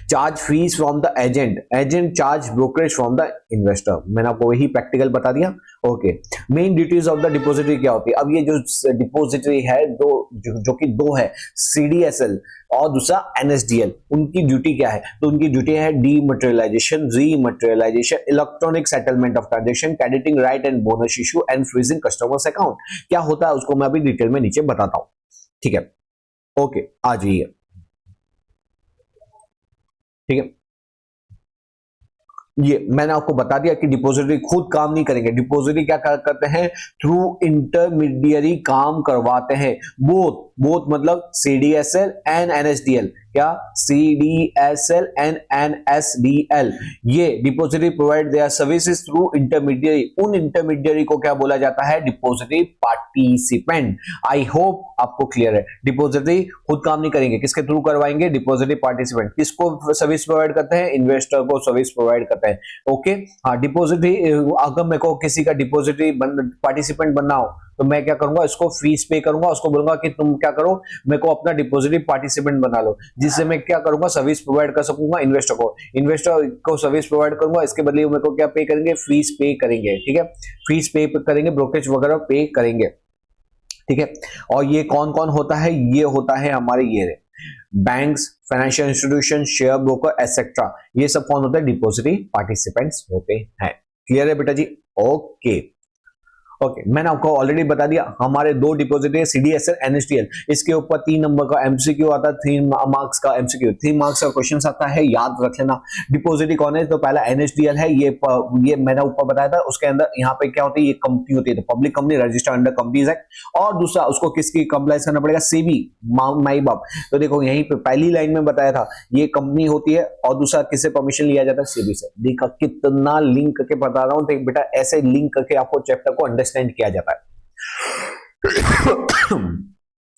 charge fees from the agent charge brokerage from the investor. मैंने आपको वही प्रैक्टिकल बता दिया। Okay. Main details of the depository क्या होती है? अब ये जो डिपॉजिटरी है जो कि दो है, सीडीएसएल और दूसरा एनएसडीएल, उनकी ड्यूटी क्या है? तो उनकी ड्यूटी है dematerialisation, rematerialisation, electronic settlement of transaction, crediting right and bonus issue and freezing customers account. क्या होता है उसको मैं अभी डिटेल में नीचे बताता हूं। ठीक है। ओके आ जाइए। ठीक है। ये मैंने आपको बता दिया कि डिपॉजिटरी खुद काम नहीं करेंगे, डिपॉजिटरी क्या करते हैं, थ्रू इंटरमीडियरी काम करवाते हैं। बोथ बोथ मतलब सीडीएसएल एंड एनएसडीएल, क्या सीडीएसएल एंड एनएसडीएल, ये depository provide their services through intermediary. उन इंटरमीडियरी को क्या बोला जाता है, डिपॉजिटरी पार्टिसिपेंट। आई होप आपको क्लियर है। डिपॉजिटरी खुद काम नहीं करेंगे, किसके थ्रू करवाएंगे, डिपॉजिटरी पार्टिसिपेंट। किसको सर्विस प्रोवाइड करते हैं, इन्वेस्टर को सर्विस प्रोवाइड करते हैं। ओके हाँ, डिपॉजिटरी अगर मेरे को किसी का डिपॉजिटरी पार्टिसिपेंट बनना हो तो मैं क्या करूंगा, इसको फीस पे करूंगा, उसको बोलूंगा कि तुम क्या करो, मेरे को अपना डिपॉजिटरी पार्टिसिपेंट बना लो, जिससे मैं क्या करूंगा, सर्विस प्रोवाइड कर सकूंगा इन्वेस्टर को सर्विस प्रोवाइड करूंगा, इसके बदले मेरे को क्या पे करेंगे, फीस पे करेंगे। ठीक है, फीस पे करेंगे, ब्रोकरेज वगैरह पे करेंगे। ठीक है, और ये कौन कौन होता है, ये होता है हमारे ये banks, financial institution, share broker etcetera, ये सब कौन होता है, डिपॉजिटरी पार्टिसिपेंट्स होते हैं। क्लियर है बेटा जी? ओके ओके, मैंने आपको ऑलरेडी बता दिया हमारे दो डिपॉजिटरी सीडीएसएल एनएसडीएल। इसके ऊपर 3 नंबर का एमसीक्यू आता है, 3 मार्क्स का एमसीक्यू, 3 मार्क्स का क्वेश्चन आता है, याद रख लेना। डिपॉजिटरी कौन है, तो पहला एनएसडीएल है, ये मैंने ऊपर बताया था। उसके अंदर यहाँ पे क्या होती है, ये कंपनी होती है, तो public company registered under companies act. और दूसरा उसको किसकी कंप्लाइंस करना पड़ेगा, सेबी, माई बाप। तो देखो यहीं पे पहली लाइन में बताया था, ये कंपनी होती है, और दूसरा किससे परमिशन लिया जाता है, सेबी से। देखा कितना लिंक करके बता रहा हूं, तो बेटा ऐसे लिंक करके आपको चैप्टर को अंडरस्टैंड किया जाता है।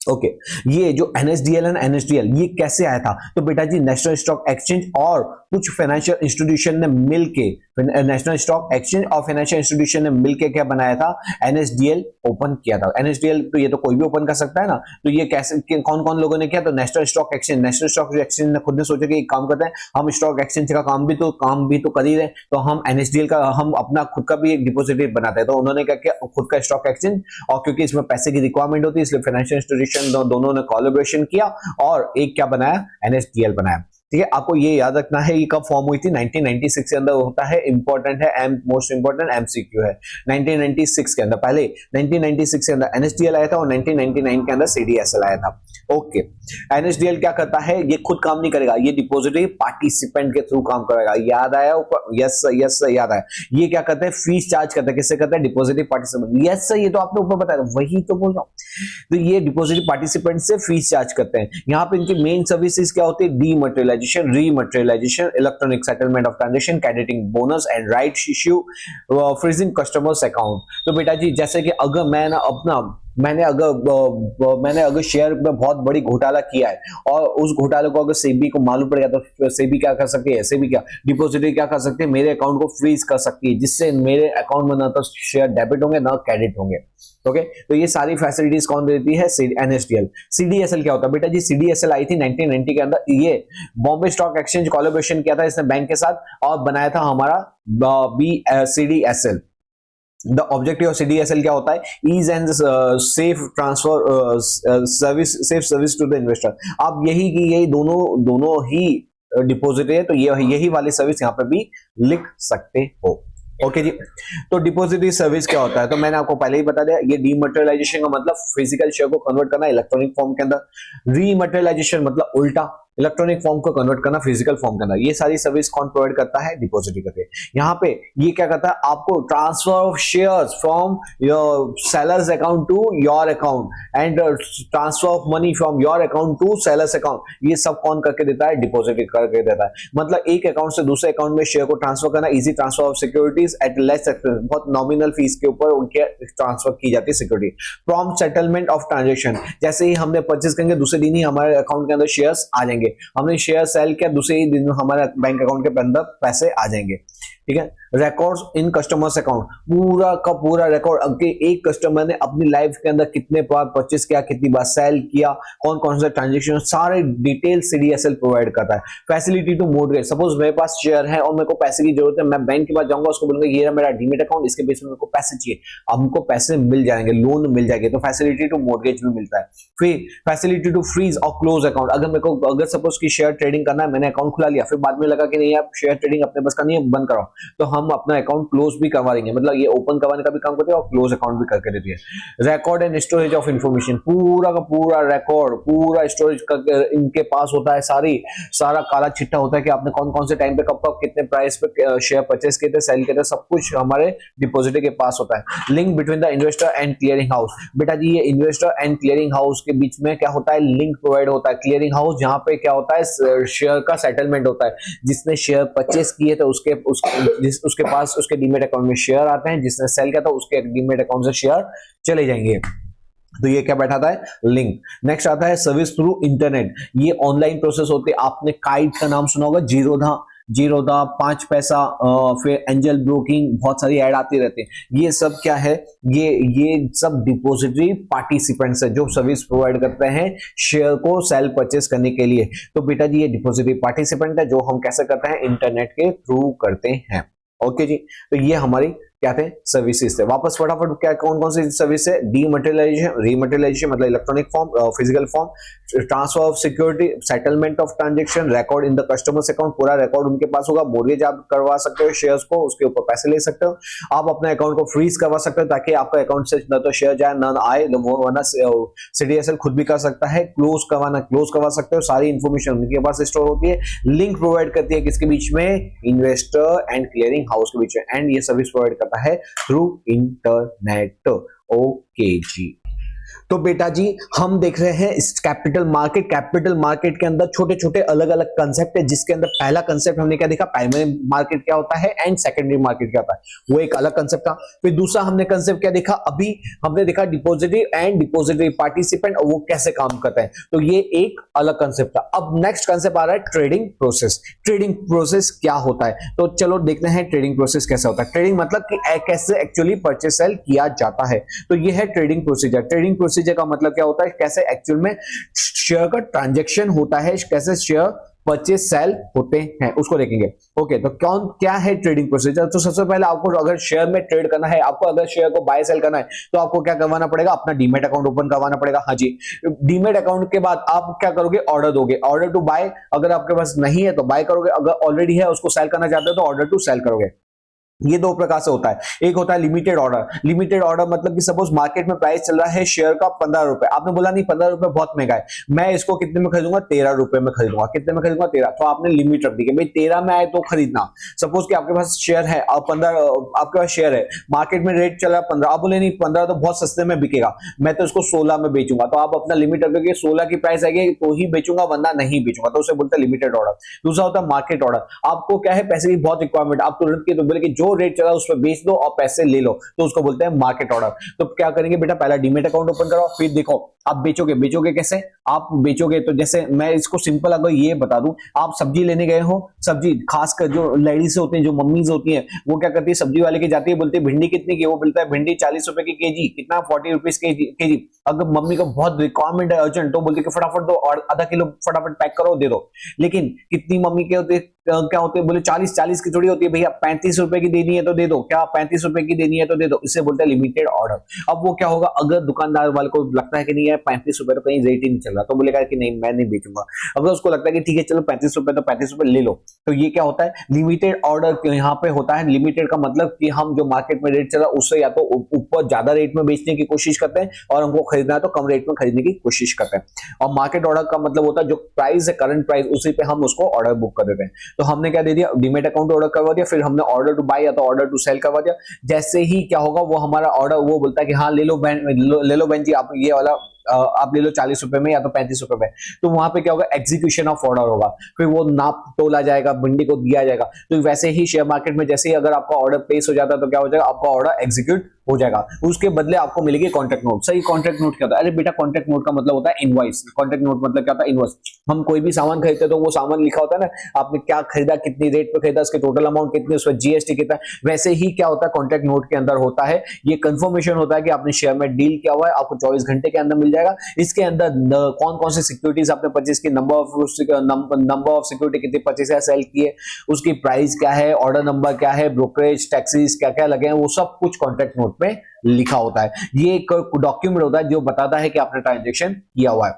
ओके ये जो एनएसडीएल एंड एनएसडीएल ये कैसे आया था, तो बेटा जी नेशनल स्टॉक एक्सचेंज और कुछ फाइनेंशियल इंस्टीट्यूशन ने मिलके, नेशनल स्टॉक एक्सचेंज और फाइनेंशियल इंस्टीट्यूशन ने मिलके क्या बनाया था, एनएसडीएल ओपन किया था। एनएसडीएल तो ये तो कोई भी ओपन कर सकता है ना, तो ये कैसे कौन कौन लोगों ने किया, तो नेशनल स्टॉक एक्सचेंज ने खुद ने सोचा कि एक काम करते हैं, हम स्टॉक एक्सचेंज का काम भी तो कर ही रहे, तो हम एनएसडीएल का हम अपना खुद का भी एक डिपॉजिटरी बनाते हैं। तो उन्होंने क्या किया, खुद का स्टॉक एक्सचेंज, और क्योंकि इसमें पैसे की रिक्वायरमेंट होती है इसलिए फाइनेंशियल इंस्टीट्यूशन दोनों ने कोलैबोरेशन किया और एक क्या बनाया, एनएसडीएल बनाया। ठीक है, आपको ये याद रखना है ये कब फॉर्म हुई थी, 1996 के अंदर होता है, इंपॉर्टेंट है, मोस्ट इंपॉर्टेंट एमसीक्यू है। 1996 के अंदर, पहले 1996 के अंदर एनएसडीएल आया था और 1999 के अंदर सीडीएसएल आया था। ओके, एनएसडीएल क्या करता है, ये खुद काम नहीं करेगा, ये डिपॉजिटरी पार्टिसिपेंट के थ्रू काम करेगा। याद आया ऊपर, यस यस याद आया। ये क्या करते हैं, फीस चार्ज करते हैं, किससे करते हैं, डिपॉजिटरी पार्टिसिपेंट। यस ये तो आपने ऊपर बताया, वही तो बोल रहा हूं। तो ये डिपॉजिटरी पार्टिसिपेंट से फीस चार्ज करते हैं। यहाँ पे इनकी मेन सर्विसेज क्या होती है, dematerialisation, rematerialisation, electronic settlement of transaction, crediting bonus and right issue, freezing customers account. तो बेटा जी जैसे कि अगर मैंने अगर शेयर में बहुत बड़ी घोटाला किया है और उस घोटाले को अगर सेबी को मालूम पड़ गया, तो सेबी क्या कर सकती है, सेबी क्या, डिपॉजिटरी क्या कर सकती है, मेरे अकाउंट को फ्रीज कर सकती है, जिससे मेरे अकाउंट में ना तो शेयर डेबिट होंगे ना क्रेडिट होंगे। ओके, तो ये सारी फैसिलिटीज कौन देती है, एनएसडीएल। सीडीएसएल क्या होता है बेटा जी, सीडीएसएल आई थी 1990 के अंदर, ये बॉम्बे स्टॉक एक्सचेंज कोलैबोरेशन किया था इसने बैंक के साथ और बनाया था हमारा CDSL. The objective of CDSL क्या होता है, ease and safe transfer safe service to the investor. आप यही दोनों ही डिपॉजिटरी है, तो यही वाली सर्विस यहाँ पे भी लिख सकते हो। ओके जी, तो डिपॉजिटरी सर्विस क्या होता है, तो मैंने आपको पहले ही बता दिया, ये डीमटेरियलाइजेशन का मतलब फिजिकल शेयर को कन्वर्ट करना इलेक्ट्रॉनिक फॉर्म के अंदर, रीमटेरियलाइजेशन मतलब उल्टा, इलेक्ट्रॉनिक फॉर्म को कन्वर्ट करना फिजिकल फॉर्म के अंदर। ये सारी सर्विस कौन प्रोवाइड करता है, डिपॉजिटरी करके। यहाँ पे ये क्या करता है, आपको transfer of shares from your sellers account to your account and transfer of money from your account to sellers account, ये सब कौन करके देता है, डिपॉजिटरी करके देता है। मतलब एक अकाउंट से दूसरे अकाउंट में शेयर को ट्रांसफर करना, easy transfer of securities at less expense, बहुत नॉमिनल फीस के ऊपर उनके ट्रांसफर की जाती है security. Prompt settlement of transaction, जैसे ही हमने परचेज करेंगे दूसरे दिन ही हमारे अकाउंट के अंदर शेयर्स आ जाएंगे, हमने शेयर सेल किया दूसरे ही दिन हमारे बैंक अकाउंट के अंदर पैसे आ जाएंगे। ठीक है, रिकॉर्ड्स इन कस्टमर्स अकाउंट, पूरा का पूरा रिकॉर्ड, एक कस्टमर ने अपनी लाइफ के अंदर कितने बार परचेस किया, कितनी बार सेल किया, कौन कौन से ट्रांजेक्शन, सारे डिटेल सीडीएसएल प्रोवाइड करता है। फैसिलिटी टू मोर्गेज, सपोज मेरे पास शेयर है और मेरे को पैसे की जरूरत है, मैं बैंक के पास जाऊंगा, उसको बोलूंगा ये मेरा डीमेट अकाउंट, इसके बेस में मेरे को पैसे चाहिए, हमको पैसे मिल जाएंगे, लोन मिल जाएगी, तो फैसिलिटी टू मोर्गेज भी मिलता है। फिर फैसिलिटी टू फ्रीज और क्लोज अकाउंट, अगर सपोज की शेयर ट्रेडिंग करना है, मैंने अकाउंट खुला लिया, फिर बाद में लगा कि नहीं आप शेयर ट्रेडिंग अपने बस का नहीं है, बंद कराओ, तो हम अपना अकाउंट क्लोज भी करवा देंगे, मतलब ये ओपन करवाने का भी काम करती है और क्लोज अकाउंट भी करके देती है। Record and storage of information, पूरा का पूरा रिकॉर्ड, पूरा स्टोरेज इनके पास होता है, सारा काला चिट्ठा होता है कि आपने कौन कौन से टाइम पे कब कब कितने प्राइस पे शेयर परचेस किए थे, सेल किए थे, सब कुछ हमारे डिपॉजिटरी के पास होता है। Link between the investor and clearing house, बेटा जी ये इन्वेस्टर एंड क्लियरिंग हाउस के बीच में क्या होता है, लिंक प्रोवाइड होता है। क्लियरिंग हाउस जहां पे क्या होता है, शेयर का सेटलमेंट होता है, जिसने शेयर परचेस किए थे उसके पास उसके डीमेट अकाउंट में शेयर आते हैं, जिसने सेल किया था उसके डीमेट अकाउंट से शेयर चले जाएंगे। तो ये क्या बैठाता है, लिंक। नेक्स्ट आता है सर्विस थ्रू इंटरनेट, ये ऑनलाइन प्रोसेस होती है। आपने काइट का नाम सुना होगा, जीरोधा 5 पैसा, फिर एंजल ब्रोकिंग, बहुत सारी ऐड आती रहती है। ये सब क्या है, ये सब डिपॉजिटरी पार्टिसिपेंट्स है जो सर्विस प्रोवाइड करते हैं शेयर को सेल परचेस करने के लिए। तो बेटा जी ये डिपॉजिटरी पार्टिसिपेंट है जो हम कैसे करते हैं, इंटरनेट के थ्रू करते हैं। ओके जी, तो ये हमारी क्या थे, सर्विसेज थे। वापस फटाफट क्या कौन कौन सी सर्विस है, डीमटेरियलाइजेशन, रीमटेरियलाइजेशन मतलब electronic form, physical form, transfer of security, settlement of transaction, record in the customers account, पूरा रिकॉर्ड उनके पास होगा। मॉर्गेज आप करवा सकते हो शेयर्स को, उसके ऊपर पैसे ले सकते हो। आप अपने अकाउंट को फ्रीज करवा सकते हो ताकि आपका अकाउंट से न तो शेयर जाए न आए, वरना सीडीएसएल खुद भी कर सकता है। क्लोज करवा सकते हो, सारी इंफॉर्मेशन उनके पास स्टोर होती है। लिंक प्रोवाइड करती है किसके बीच में, इन्वेस्टर एंड क्लियरिंग हाउस के बीच में, एंड ये सर्विस प्रोवाइड करता है थ्रू इंटरनेट। ओके जी, तो बेटा जी हम देख रहे हैं इस कैपिटल मार्केट के अंदर छोटे छोटे अलग अलग कंसेप्ट है, जिसके अंदर पहला कंसेप्ट हमने क्या देखा, प्राइमरी मार्केट क्या होता है एंड सेकेंडरी मार्केट क्या होता है, वो एक अलग कंसेप्ट था। फिर दूसरा हमने कंसेप्ट क्या देखा, अभी हमने देखा डिपॉजिटरी एंड डिपॉजिटरी पार्टिसिपेंट और वो कैसे काम करते हैं, तो ये एक अलग कंसेप्ट था। अब नेक्स्ट कंसेप्ट आ रहा है ट्रेडिंग प्रोसेस क्या होता है, तो चलो देखते हैं ट्रेडिंग प्रोसेस कैसा होता है। ट्रेडिंग मतलब कि कैसे एक्चुअली परचेस सेल किया जाता है, तो ये है ट्रेडिंग प्रोसीजर। ट्रेडिंग प्रोसीजर का मतलब क्या होता है, कैसे एक्चुअल में शेयर का ट्रांजैक्शन होता है, कैसे शेयर परचेस सेल होते हैं, उसको देखेंगे। ओके, तो क्या है ट्रेडिंग प्रोसीजर, तो सबसे पहले आपको अगर शेयर में ट्रेड करना है, आपको अगर शेयर को बाय सेल करना है, तो आपको क्या करवाना पड़ेगा, अपना डीमेट अकाउंट ओपन करवाना पड़ेगा। हाँ जी, डीमेट अकाउंट के बाद आप क्या करोगे, ऑर्डर दोगे, ऑर्डर टू बाय, अगर आपके पास नहीं है तो बाय करोगे, अगर ऑलरेडी है उसको सेल करना चाहते हो तो ऑर्डर टू सेल करोगे। ये दो प्रकार से होता है, एक होता है लिमिटेड ऑर्डर मतलब कि सपोज मार्केट में प्राइस चल रहा है शेयर का 15 रुपए, आपने बोला नहीं 15 रुपए बहुत महंगा है, मैं इसको कितने में खरीदूंगा, 13 रुपए में खरीदूंगा। कितने में खरीदूंगा, 13, तो आपने लिमिट रख दी कि भाई 13 में आए तो खरीदना। सपोज कि आपके पास शेयर है और 15 आपके पास शेयर है, मार्केट में रेट चल रहा है 15, आप बोले नहीं 15 तो बहुत सस्ते में बिकेगा, मैं तो इसको 16 में बेचूंगा, तो आप अपना लिमिट रखोगे 16 की प्राइस आएगी तो ही बेचूंगा वरना नहीं बेचूंगा, तो उसे बोलते हैं लिमिटेड ऑर्डर। दूसरा होता है मार्केट ऑर्डर, आपको क्या है, पैसे की बहुत रिक्वायरमेंट, आप तुरंत की तो बोले कि जो रेट चला उस पर बेच दो और पैसे ले लो, तो उसको बोलते हैं मार्केट ऑर्डर। तो क्या करेंगे बेटा, पहला डीमेट अकाउंट ओपन करो, फिर देखो आप बेचोगे कैसे, आप बेचोगे तो जैसे मैं इसको सिंपल अगर ये बता दूं, आप सब्जी लेने गए हो, सब्जी खासकर जो लेडीज होती हैं, जो मम्मीज होती हैं, वो क्या करती है, सब्जी वाले के जाती है, बोलती है भिंडी कितनी की, वो बोलता है भिंडी 40 रुपए की केजी, कितना 40 रुपीज केजी। अगर मम्मी को बहुत रिक्वायरमेंट है अर्जेंट, तो बोलती है कि फटाफट दो और आधा किलो फटाफट पैक करो दे दो। लेकिन कितनी मम्मी के होते क्या होते हैं, बोले 40 की थोड़ी होती है, भैया 35 रुपए की देनी है तो दे दो, क्या 35 रुपए की देनी है तो दे दो, इसे बोलते हैं लिमिटेड ऑर्डर। अब वो क्या होगा, अगर दुकानदार वाले को लगता है कि नहीं है 35 रुपए तो कहीं रेट ही नहीं चल रहा, तो बोलेगा कि नहीं मैं नहीं बेचूंगा। अगर उसको लगता है कि ठीक है चलो 35 रुपए तो 35 रुपए ले लो, तो ये क्या होता है, लिमिटेड ऑर्डर यहाँ पे होता है। लिमिटेड का मतलब कि हम जो मार्केट में रेट चल रहा है उससे या तो ऊपर ज्यादा रेट में बेचने की कोशिश करते हैं, और हमको खरीदना है तो कम रेट में खरीदने की कोशिश करते हैं। और मार्केट ऑर्डर का मतलब होता है जो प्राइस है, करंट प्राइस, उसी पे हम उसको ऑर्डर बुक कर देते हैं। तो हमने क्या दे दिया, डीमेट अकाउंट ऑर्डर करवा दिया, फिर हमने ऑर्डर टू बाय या तो ऑर्डर टू सेल करवा दिया। जैसे ही क्या होगा, वो हमारा ऑर्डर वो बोलता है कि हाँ ले लो बहन जी, आप ये वाला आप ले लो 40 रुपए में या तो 35 रुपए में, तो वहां पे क्या होगा, एग्जीक्यूशन ऑफ ऑर्डर होगा, फिर वो नाप तोला जाएगा, भिंडी को दिया जाएगा। तो वैसे ही शेयर मार्केट में जैसे ही अगर आपका ऑर्डर प्लेस हो जाता है तो क्या हो जाएगा, आपका ऑर्डर एग्जीक्यूट हो जाएगा, उसके बदले आपको मिलेगी कॉन्ट्रैक्ट नोट। सही, कॉन्ट्रैक्ट नोट क्या होता है, अरे बेटा कॉन्ट्रैक्ट नोट का मतलब होता है इनवॉइस। कॉन्ट्रैक्ट नोट मतलब क्या होता है, इनवॉइस। हम कोई भी सामान खरीदते हैं तो वो सामान लिखा होता है ना, आपने क्या खरीदा, कितनी रेट पे खरीदा, उसके टोटल अमाउंट कितनी, उसमें जीएसटी कितना। वैसे ही क्या होता है, कॉन्ट्रैक्ट नोट के अंदर होता है ये कंफर्मेशन होता है कि आपने शेयर में डील किया हुआ है, आपको 24 घंटे के अंदर मिल जाएगा। इसके अंदर कौन कौन से सिक्योरिटीज आपने परचेज की, नंबर ऑफ सिक्योरिटी कितनी परचेज है, सेल की है, उसकी प्राइस क्या है, ऑर्डर नंबर क्या है, ब्रोकरेज टैक्सेस क्या क्या लगे हैं, वो सब कुछ कॉन्ट्रैक्ट नोट में लिखा होता है। ये एक डॉक्यूमेंट होता है जो बताता है कि आपने ट्रांजैक्शन किया हुआ है।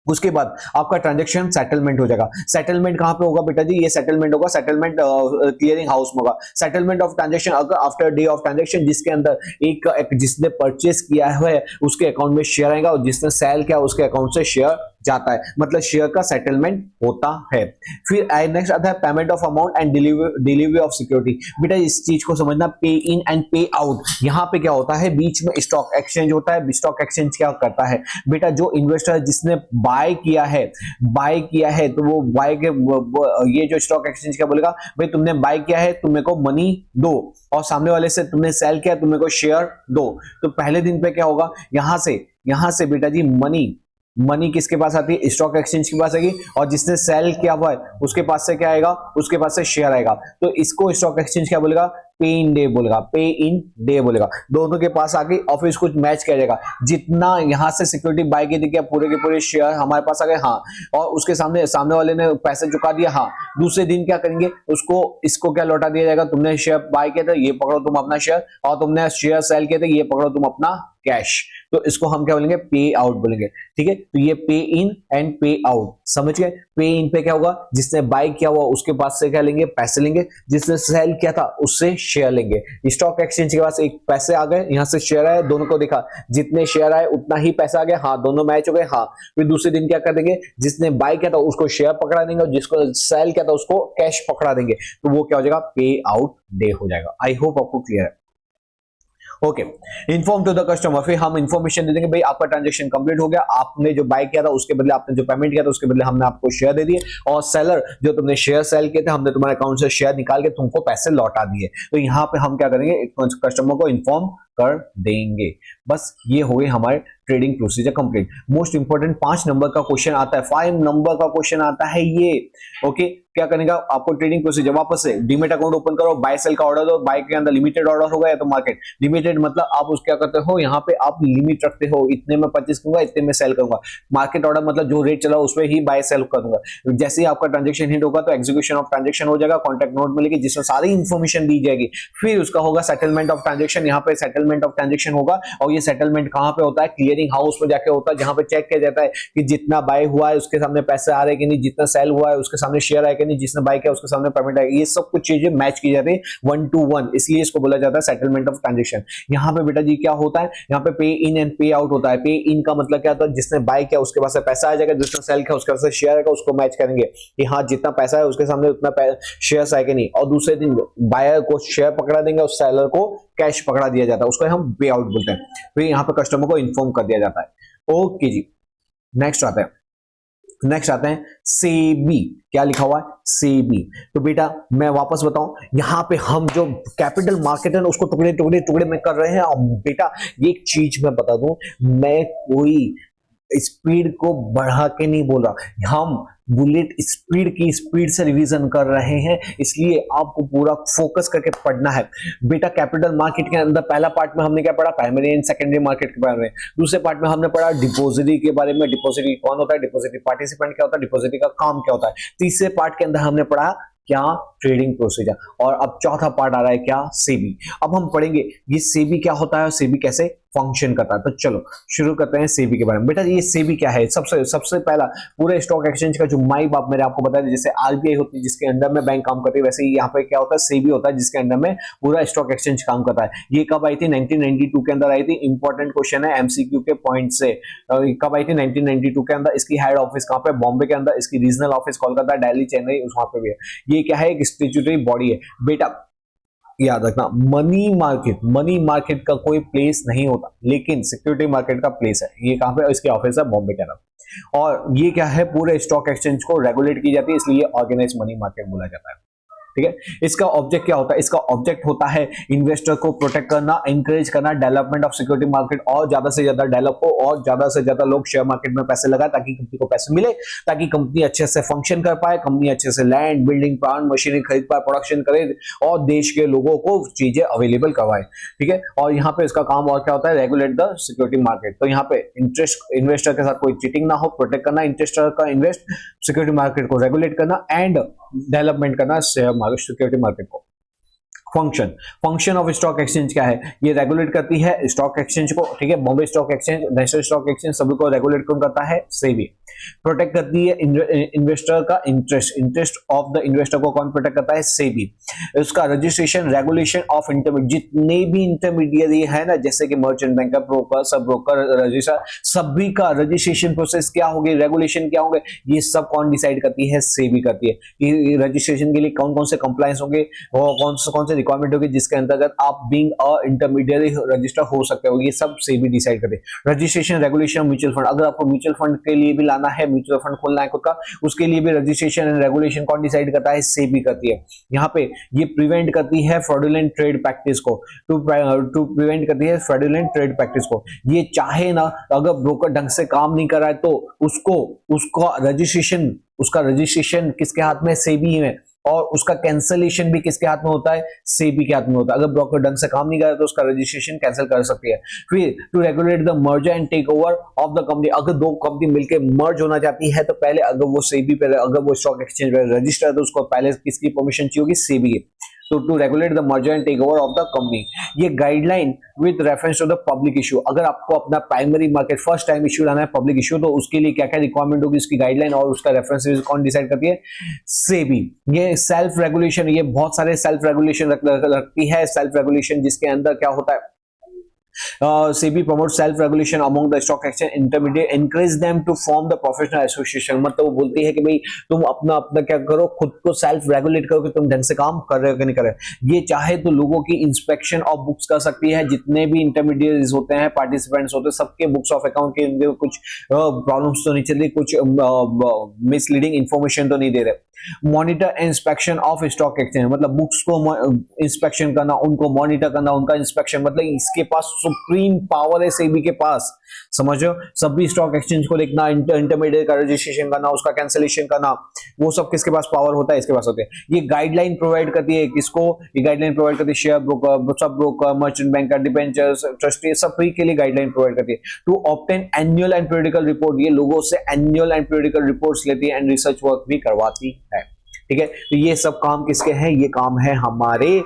उसके बाद आपका ट्रांजैक्शन सेटलमेंट हो जाएगा। सेटलमेंट कहां पे होगा बेटा जी? ये सेटलमेंट होगा सेटलमेंट क्लियरिंग हाउस में होगा। सेटलमेंट ऑफ ट्रांजैक्शन अगर आफ्टर डे ऑफ ट्रांजैक्शन जिसके अंदर एक जिसने परचेस किया है उसके अकाउंट में शेयर आएगा और जिसने सेल किया उसके अकाउंट से शेयर जाता है, मतलब शेयर का सेटलमेंट होता है। फिर नेक्स्ट आता है payment of amount and delivery of security. बेटा इस चीज को समझना, पे इन एंड पे आउट। यहां पे क्या होता है, बीच में स्टॉक एक्सचेंज होता है। स्टॉक एक्सचेंज क्या करता है बेटा, जो इन्वेस्टर जिसने बाय किया है तो वो बाय के ये जो स्टॉक एक्सचेंज क्या बोलेगा, भाई तुमने बाय किया है तुम मेरे को मनी दो, और सामने वाले से तुमने सेल किया तुम मेरे को शेयर दो। तो पहले दिन पे क्या होगा, यहां से बेटा जी मनी किसके पास आती है? स्टॉक एक्सचेंज के पास आएगी, और जिसने सेल किया हुआ है उसके पास से क्या आएगा? उसके पास से शेयर आएगा। तो इसको स्टॉक एक्सचेंज क्या बोलेगा? पे इन डे बोलेगा। दोनों के पास आके और फिर इसको मैच किया जाएगा। जितना यहां से सिक्योरिटी बाय की थी क्या पूरे के पूरे शेयर हमारे पास आ गए? हाँ। और उसके सामने वाले ने पैसे चुका दिया? हाँ। दूसरे दिन क्या करेंगे, इसको क्या लौटा दिया जाएगा? तुमने शेयर बाय किया था, ये पकड़ो तुम अपना शेयर, और तुमने शेयर सेल किया था, ये पकड़ो तुम अपना कैश। तो इसको हम क्या बोलेंगे? पे आउट बोलेंगे। ठीक है, तो ये पे इन एंड पे आउट, समझ गए? पे इन पे क्या होगा, जिसने बाय किया हुआ उसके पास से क्या लेंगे? पैसे लेंगे। जिसने सेल किया था उससे शेयर लेंगे। स्टॉक एक्सचेंज के पास एक पैसे आ गए, यहां से शेयर आए, दोनों को देखा, जितने शेयर आए उतना ही पैसा आ गया। हाँ, दोनों मैच हो गए। हाँ। फिर दूसरे दिन क्या कर देंगे, जिसने बाय किया था उसको शेयर पकड़ा देंगे, और जिसको सेल किया था उसको कैश पकड़ा देंगे। तो वो क्या हो जाएगा? पे आउट डे हो जाएगा। आई होप आपको क्लियर है। Okay, inform to the customer, फिर हम इन्फॉर्मेशन दे देंगे, भाई आपका ट्रांजैक्शन कंप्लीट हो गया, आपने जो बाय किया था उसके बदले आपने जो पेमेंट किया था उसके बदले हमने आपको शेयर दे दिए, और सेलर जो तुमने शेयर सेल किए थे हमने तुम्हारे अकाउंट से शेयर निकाल के तुमको पैसे लौटा दिए। तो यहाँ पे हम क्या करेंगे, कस्टमर को इन्फॉर्म कर देंगे। बस ये हो गई हमारे trading procedure complete. Most important 5 number का क्वेश्चन आता है, 5 नंबर का क्वेश्चन आता है ये। ओके, क्या करेगा आपको ट्रेडिंग प्रोसीजर, वापस से डीमेट अकाउंट ओपन करो, बाय सेल का ऑर्डर दो। बाय के अंदर लिमिटेड ऑर्डर होगा या तो मार्केट। लिमिटेड मतलब आप उस क्या करते हो, यहाँ पे आप लिमिट रखते हो, इतने में परचेस करूंगा, इतने में सेल करूंगा। मार्केट ऑर्डर मतलब जो रेट चला उसमें ही बाय सेल करूंगा। जैसे ही आपका ट्रांजेक्शन हिट होगा तो एग्जीक्यूशन ऑफ ट्रांजेक्शन हो जाएगा, कॉन्टैक्ट नोट मिलेगी जिसमें सारी इंफॉर्मेशन दी जाएगी। फिर उसका होगा सेटलमेंट ऑफ ट्रांजेक्शन, यहाँ पे सेटलमेंट ऑफ ट्रांजेक्शन होगा, और ये सेटलमेंट कहां पे होता है? क्लियरिंग हाउस में जाके होता है, जहां पे चेक किया जाता है कि जितना बाय हुआ है उसके सामने पैसे आ रहे हैं कि नहीं, जितना सेल हुआ है उसके सामने शेयर आए कि नहीं, जिसने बाय किया उसके सामने पेमेंट आएगी। ये सब कुछ चीजें मैच की जाती है 1 to 1, इसलिए इसको बोला जाता है सेटलमेंट ऑफ ट्रांजेक्शन। यहाँ पे बेटा जी क्या होता है, यहाँ पे पे इन एंड पे आउट होता है। पे इन का मतलब क्या होता है, जिसने बाय किया उसके पास से पैसा आ जाएगा, जिसने सेल किया उसके पास से शेयर आएगा, उसको मैच करेंगे कि हाँ जितना पैसा है उसके सामने उतना शेयर आएगा नहीं, और दूसरे दिन बायर को शेयर पकड़ा देंगे और सेलर को कैश पकड़ा दिया जाता है, उसको हम पे आउट बोलते हैं। फिर यहाँ पे कस्टमर को इन्फॉर्म कर दिया जाता है। ओके जी, नेक्स्ट आते हैं सेबी। क्या लिखा हुआ है? सेबी। तो बेटा मैं वापस बताऊं, यहां पे हम जो कैपिटल मार्केट है उसको टुकड़े में कर रहे हैं। और बेटा एक चीज मैं बता दूं, मैं कोई स्पीड को बढ़ा के नहीं बोल रहा, हम बुलेट स्पीड से रिवीजन कर रहे हैं, इसलिए आपको पूरा फोकस करके पढ़ना है। बेटा कैपिटल मार्केट के अंदर पहला पार्ट में हमने क्या पढ़ा? प्राइमरी एंड सेकेंडरी मार्केट के बारे में। दूसरे पार्ट में हमने पढ़ा डिपॉजिटरी के बारे में, डिपॉजिटरी कौन होता है, डिपॉजिटरी पार्टिसिपेंट क्या होता है, डिपॉजिटरी का काम क्या होता है। तीसरे पार्ट के अंदर हमने पढ़ा क्या? Trading procedure. और अब चौथा पार्ट आ रहा है क्या? सेबी। अब हम पढ़ेंगे ये सेबी क्या होता है और सेबी कैसे फंक्शन करता है। तो चलो शुरू करते हैं सेबी के बारे में। बेटा ये सेबी क्या है? सबसे पहला पूरे स्टॉक एक्सचेंज का जो माई बाप मैंने आपको बताया, जैसे आरबीआई होती है जिसके अंडर में बैंक काम करती है, वैसे ही यहाँ पे क्या होता है? सेबी होता है जिसके अंडर में पूरा स्टॉक एक्सचेंज काम करता है। ये कब आई थी? 1992 के अंदर आई थी। इंपॉर्टेंट क्वेश्चन है एमसीक्यू के पॉइंट से। कब आई थी? 1992 के अंदर। इसकी हेड ऑफिस कहाँ पे? बॉम्बे के अंदर। इसकी रीजनल ऑफिस कोलकाता, दिल्ली, चेन्नई वहां पे भी है। ये क्या है? एक स्टैट्यूटरी बॉडी है। बेटा याद रखना, मनी मार्केट का कोई प्लेस नहीं होता, लेकिन सिक्योरिटी मार्केट का प्लेस है। ये कहां पे? इसके ऑफिस है बॉम्बे के अंदर। और ये क्या है? पूरे स्टॉक एक्सचेंज को रेगुलेट की जाती है, इसलिए ऑर्गेनाइज मनी मार्केट बोला जाता है। ठीक है, इसका ऑब्जेक्ट क्या होता है? इसका ऑब्जेक्ट होता है इन्वेस्टर को प्रोटेक्ट करना, एनकरेज करना, डेवलपमेंट ऑफ सिक्योरिटी मार्केट, और ज्यादा से ज्यादा डेवलप हो और ज्यादा से ज्यादा लोग शेयर मार्केट में पैसे लगाए ताकि कंपनी को पैसे मिले, ताकि कंपनी अच्छे से फंक्शन कर पाए, कंपनी अच्छे से लैंड, बिल्डिंग, प्लांट, मशीनरी खरीद पाए, प्रोडक्शन करे और देश के लोगों को चीजें अवेलेबल करवाए। ठीक है, और यहाँ पे इसका काम और क्या होता है? Regulate the security market. तो यहाँ पे इन्वेस्टर के साथ कोई चीटिंग ना हो, प्रोटेक्ट करना इन्वेस्टर का इन्वेस्ट, सिक्योरिटी मार्केट को रेगुलेट करना एंड डेवलपमेंट करना शेयर मार्केट, सिक्योरिटी मार्केट को। Function function of stock exchange क्या है, ये रेगुलेट करती है स्टॉक एक्सचेंज को, ठीक है, Bombay stock exchange, national stock exchange, सभी को रेगुलेट कौन करता है, सेबी। प्रोटेक्ट करती है इन्वेस्टर का इंटरेस्ट ऑफ द इन्वेस्टर को कौन प्रोटेक्ट करता है, सेबी। उसका रजिस्ट्रेशन रेगुलेशन ऑफ इंटरमीडिएट, जितने भी इंटरमीडिएट है ना, जैसे कि merchant banker, broker, sub broker, registrar, सभी का रजिस्ट्रेशन प्रोसेस क्या होगी, रेगुलेशन क्या होंगे, ये सब कौन डिसाइड करती है, सेबी करती है। कि रजिस्ट्रेशन के लिए कौन कौन से कंप्लायंस होंगे और कौन से रिक्वायरमेंट होगी जिसके अंतर्गत आप बीइंग अ इंटरमीडिएट रजिस्टर हो सकते हो, ये सब सेबी डिसाइड करते हैं। रजिस्ट्रेशन रेगुलेशन म्यूचुअल फंड, अगर आपको म्यूचुअल फंड के लिए भी लाना है, म्यूचुअल फंड खोलना है खुद का, उसके लिए भी रजिस्ट्रेशन एंड रेगुलेशन कौन डिसाइड करता है, सेबी करती है। यहाँ पे ये प्रिवेंट करती है फ्रॉडुलेंट ट्रेड प्रैक्टिस को, टू प्रिवेंट करती है फ्रॉडुलेंट ट्रेड प्रैक्टिस को। ये चाहे ना, अगर ब्रोकर ढंग से काम नहीं कर रहा है तो उसका रजिस्ट्रेशन किसके हाथ में, सेबी में, और उसका कैंसलेशन भी किसके हाथ में होता है, सेबी के हाथ में होता है। अगर ब्रोकर ढंग से काम नहीं कर रहा तो उसका रजिस्ट्रेशन कैंसिल कर सकती है। फिर to regulate the merger and take over of the company, अगर दो कंपनी मिलकर मर्ज होना चाहती है तो पहले अगर वो सेबी पे, अगर वो स्टॉक एक्सचेंज पे रजिस्टर है तो उसको पहले किसकी परमिशन चाहिए होगी, सेबी की। तो to regulate the merger and take over of the company, ये guideline with reference to the public issue, अगर आपको अपना primary market first time issue लाना है पब्लिक इशू, तो उसके लिए क्या क्या रिक्वायरमेंट होगी, उसकी गाइडलाइन और उसका रेफरेंस कौन डिसाइड करती है, सेबी। ये सेल्फ रेगुलेशन, ये बहुत सारे सेल्फ रेगुलेशन रखती है। सेल्फ रेगुलेशन जिसके अंदर क्या होता है, SEBI promotes self-regulation among the stock exchange intermediate, encourage them to form the professional association। मतलब वो बोलती है कि भाई तुम अपना अपना क्या करो, खुद को सेल्फ रेगुलेट करो कि तुम ढंग से काम कर रहे हो कि नहीं कर रहे। ये चाहे तो लोगों की इंस्पेक्शन ऑफ बुक्स कर सकती है, जितने भी इंटरमीडिएट्स होते हैं, पार्टिसिपेंट्स होते हैं, सबके बुक्स ऑफ अकाउंट के कुछ प्रॉब्लम्स तो नहीं चल रही, कुछ मिसलीडिंग इंफॉर्मेशन तो नहीं दे रहे। Monitor inspection of stock exchange, मतलब बुक्स को इंस्पेक्शन करना, उनको मॉनिटर करना, उनका इंस्पेक्शन, मतलब इसके पास सुप्रीम पावर है सेबी के पास, समझो। सभी स्टॉक एक्सचेंज को देखना, इंटरमीडिएट का रजिस्ट्रेशन करना, उसका कैंसिलेशन करना, वो सब किसके पास पावर होता है, इसके पास होते हैं। ये गाइडलाइन प्रोवाइड करती है किसको, ये गाइडलाइन प्रोवाइड करती है share broker, sub broker, merchant banker, debentures, trustee, सभी के लिए गाइडलाइन प्रोवाइड करती है। To obtain annual and periodical report, ये लोगों से एनुअल एंड पीरियडिकल रिपोर्ट्स लेती है एंड रिसर्च वर्क भी करवाती है, ठीक है। तो ये सब काम किसके हैं, ये काम है हमारे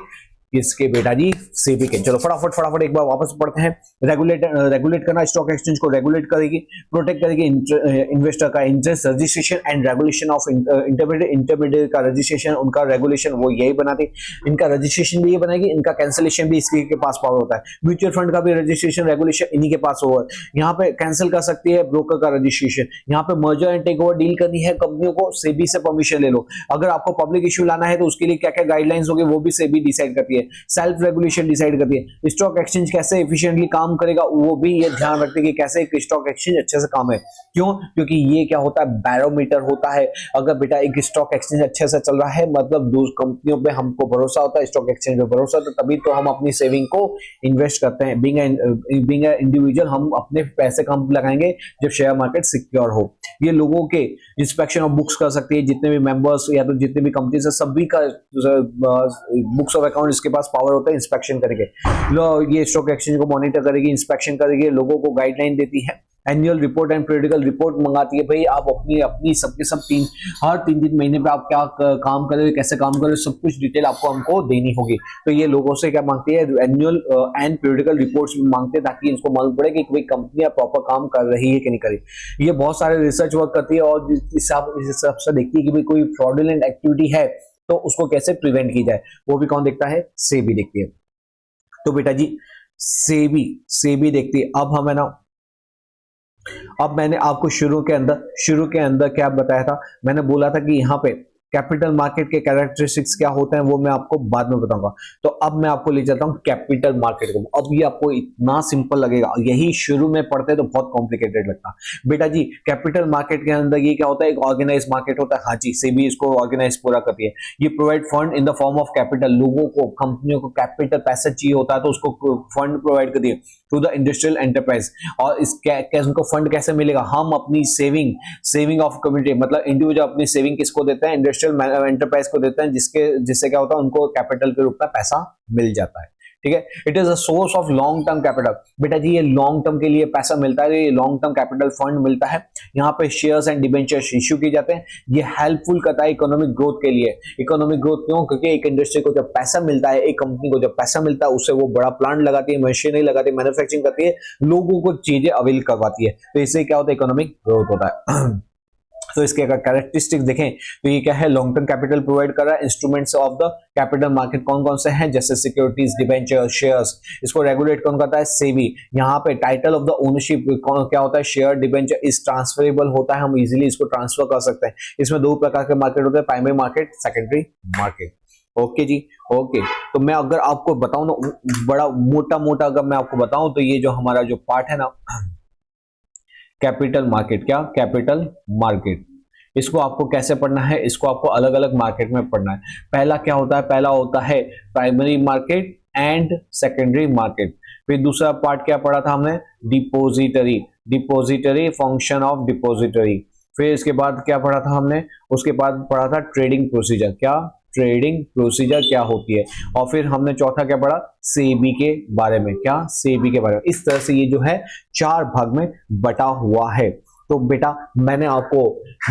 किसके बेटा जी, सेबी के। चलो फटाफट एक बार वापस पढ़ते हैं। रेगुलेट करना, स्टॉक एक्सचेंज को रेगुलेट करेगी, प्रोटेक्ट करेगी इन्वेस्टर का interest, registration and regulation of intermediate का रजिस्ट्रेशन, उनका रेगुलेशन वो यही बनाती, इनका रजिस्ट्रेशन भी ये बनाएगी, इनका कैंसिलेशन भी इसके के पास पावर होता है। म्यूचुअल फंड का भी रजिस्ट्रेशन रेगुलेशन इन्हीं के पास होगा। यहाँ पे कैंसिल कर सकती है ब्रोकर का रजिस्ट्रेशन, यहाँ पे merger and take over deal करनी है कंपनियों को, सेबी से परमिशन ले लो। अगर आपको पब्लिक इश्यू लाना है तो उसके लिए क्या क्या गाइडलाइंस होगी वो भी सेबी डिसाइड करती है। सेल्फ रेगुलेशन डिसाइड करती है। स्टॉक एक्सचेंज कैसे एफिशिएंटली काम करेगा वो भी ये ध्यान रखते हैं कि कैसे एक स्टॉक एक्सचेंज अच्छे से काम है। क्यों? क्योंकि ये क्या होता है, बैरोमीटर होता है। अगर बेटा एक स्टॉक एक्सचेंज अच्छे से चल रहा है, मतलब दो कंपनियों पे हमको भरोसा होता है, स्टॉक एक्सचेंज पे भरोसा होता है, तभी तो हम अपनी सेविंग को इन्वेस्ट करते हैं। बीइंग इंडिविजुअल हम अपने पैसे कम लगाएंगे जब शेयर मार्केट सिक्योर हो। ये लोगों के इंस्पेक्शन ऑफ बुक्स कर सकती है, जितने भी मेंबर्स या तो जितने भी कंपनीज है सभी का बुक्स ऑफ अकाउंट इसके पास पावर होता है इंस्पेक्शन करके। ये स्टॉक एक्सचेंज को मॉनिटर करेगी, इंस्पेक्शन करेगी, लोगों को गाइडलाइन देती है, annual report and periodical report मंगाती है। भाई आप अपनी सबके सब हर 3 महीने पे आप क्या काम कर रहे हो, कैसे काम कर रहे हो, सब कुछ डिटेल आपको हमको देनी होगी। तो ये लोगों से क्या मांगती है, एनुअल एंड पीरियडिकल रिपोर्ट्स भी मांगते हैं, ताकि इनको मालूम पड़े कि कोई कंपनियां प्रॉपर काम कर रही है कि नहीं कर रही। ये बहुत सारे रिसर्च वर्क करती है और इस हिसाब से देखती है कि भाई कोई फ्रॉडुलेंट एक्टिविटी है तो उसको कैसे प्रिवेंट की जाए, वो भी कौन देखता है, सेबी देखती है। तो बेटा जी सेबी देखती है। अब मैंने आपको शुरू के अंदर क्या बताया था, मैंने बोला था कि यहाँ पे कैपिटल मार्केट के कैरेक्टरिस्टिक्स क्या होते हैं वो मैं आपको बाद में बताऊंगा। तो अब मैं आपको ले जाता हूं कैपिटल मार्केट को। अब ये आपको इतना सिंपल लगेगा, यही शुरू में पढ़ते तो बहुत कॉम्प्लिकेटेड लगता। बेटा जी कैपिटल मार्केट के अंदर ये क्या होता है, एक ऑर्गेनाइज मार्केट होता है। हाँ जी, सेबी इसको ऑर्गेनाइज पूरा करती है। ये provide fund in the form of capital, लोगों को, कंपनियों को कैपिटल पैसा चाहिए होता है तो उसको फंड प्रोवाइड करती है टू द इंडस्ट्रियल एंटरप्राइज। और उनको फंड कैसे मिलेगा, हम अपनी सेविंग ऑफ कम्युनिटी, मतलब इंडिविजुअल अपनी सेविंग किसको देते हैं, इंडस्ट्रियल एंटरप्राइज को देते हैं, जिससे क्या होता है उनको कैपिटल के रूप में पैसा मिल जाता है। ठीक है। It is a source of long term capital. बेटा जी ये लॉन्ग टर्म के लिए पैसा मिलता है, ये लॉन्ग टर्म कैपिटल फंड मिलता है। यहाँ पे शेयर्स एंड डिबेंचर्स इश्यू किए जाते हैं। ये हेल्पफुल करता है इकोनॉमिक ग्रोथ के लिए। इकोनॉमिक ग्रोथ क्यों? क्योंकि एक इंडस्ट्री को जब पैसा मिलता है, एक कंपनी को जब पैसा मिलता है, उससे वो बड़ा प्लांट लगाती है, मशीनरी लगाती है, मैन्युफैक्चरिंग करती है, लोगों को चीजें अवेल करवाती है, तो इससे क्या होता है? इकोनॉमिक ग्रोथ होता है। तो इसके अगर कैरेक्टरिस्टिक्स देखें तो ये क्या है? लॉन्ग टर्म कैपिटल प्रोवाइड कर रहा है। Instruments of the capital market कौन कौन से हैं? जैसे सिक्योरिटीज, डिबेंचर, शेयर्स। इसको रेगुलेट कौन करता है? सेबी। यहाँ पे टाइटल ऑफ द ओनरशिप क्या होता है? शेयर, डिबेंचर इज ट्रांसफरेबल होता है, हम इजीली इसको ट्रांसफर कर सकते हैं। इसमें दो प्रकार के मार्केट होते हैं, primary market, secondary market. Okay जी, ओके। तो मैं अगर आपको बताऊं ना, बड़ा मोटा मोटा अगर मैं आपको बताऊं तो ये जो हमारा जो पार्ट है ना, कैपिटल मार्केट, क्या? Capital market. इसको आपको कैसे पढ़ना है? इसको आपको अलग अलग मार्केट में पढ़ना है। पहला क्या होता है? पहला होता है primary market and secondary market. फिर दूसरा पार्ट क्या पढ़ा था हमने? Depository, depository, function of depository. फिर इसके बाद क्या पढ़ा था हमने? उसके बाद पढ़ा था ट्रेडिंग प्रोसीजर, क्या? ट्रेडिंग प्रोसीजर क्या होती है। और फिर हमने चौथा क्या पढ़ा? सेबी के बारे में, क्या? सेबी के बारे में। इस तरह से ये जो है 4 भाग में बटा हुआ है। तो बेटा मैंने आपको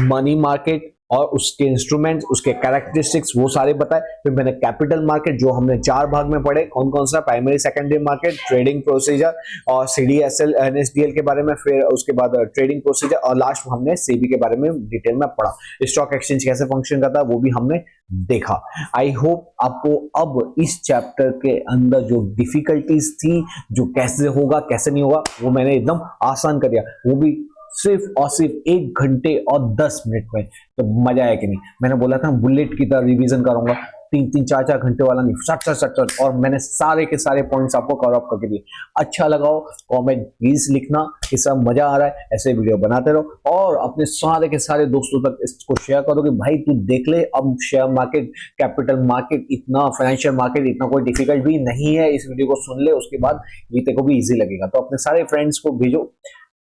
मनी मार्केट और उसके इंस्ट्रूमेंट्स, उसके कैरेक्टरिस्टिक्स वो सारे बताए। फिर मैंने कैपिटल मार्केट जो हमने 4 भाग में पढ़े, कौन कौन सा? Primary, secondary market, trading procedure और सीडीएसएल, एनएसडीएल के बारे में। फिर उसके बाद ट्रेडिंग प्रोसीजर और लास्ट में हमने सेबी के बारे में डिटेल में पढ़ा। स्टॉक एक्सचेंज कैसे फंक्शन करता है वो भी हमने देखा। आई होप आपको अब इस चैप्टर के अंदर जो डिफिकल्टीज थी, जो कैसे होगा कैसे नहीं होगा, वो मैंने एकदम आसान कर दिया, वो भी सिर्फ और सिर्फ 1 घंटे और 10 मिनट में। तो मजा आया कि नहीं? मैंने बोला था बुलेट की तरह रिवीजन करूंगा, 3-3, 4-4 घंटे वाला नहीं, सट और मैंने सारे के सारे पॉइंट्स आपको कवर अप करके दिए। अच्छा लगा हो कमेंट प्लीज लिखना कि सब मजा आ रहा है, ऐसे वीडियो बनाते रहो और अपने सारे के सारे दोस्तों तक इसको शेयर करो कि भाई तू देख ले, अब शेयर मार्केट, कैपिटल मार्केट इतना, फाइनेंशियल मार्केट इतना कोई डिफिकल्ट भी नहीं है। इस वीडियो को सुन ले, उसके बाद ये तेरे को भी इजी लगेगा। तो अपने सारे फ्रेंड्स को भेजो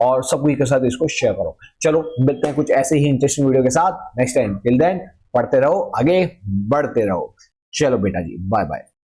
और सभी के साथ इसको शेयर करो। चलो मिलते हैं कुछ ऐसे ही इंटरेस्टिंग वीडियो के साथ नेक्स्ट टाइम। टिल देन पढ़ते रहो, आगे बढ़ते रहो। चलो बेटा जी, बाय बाय।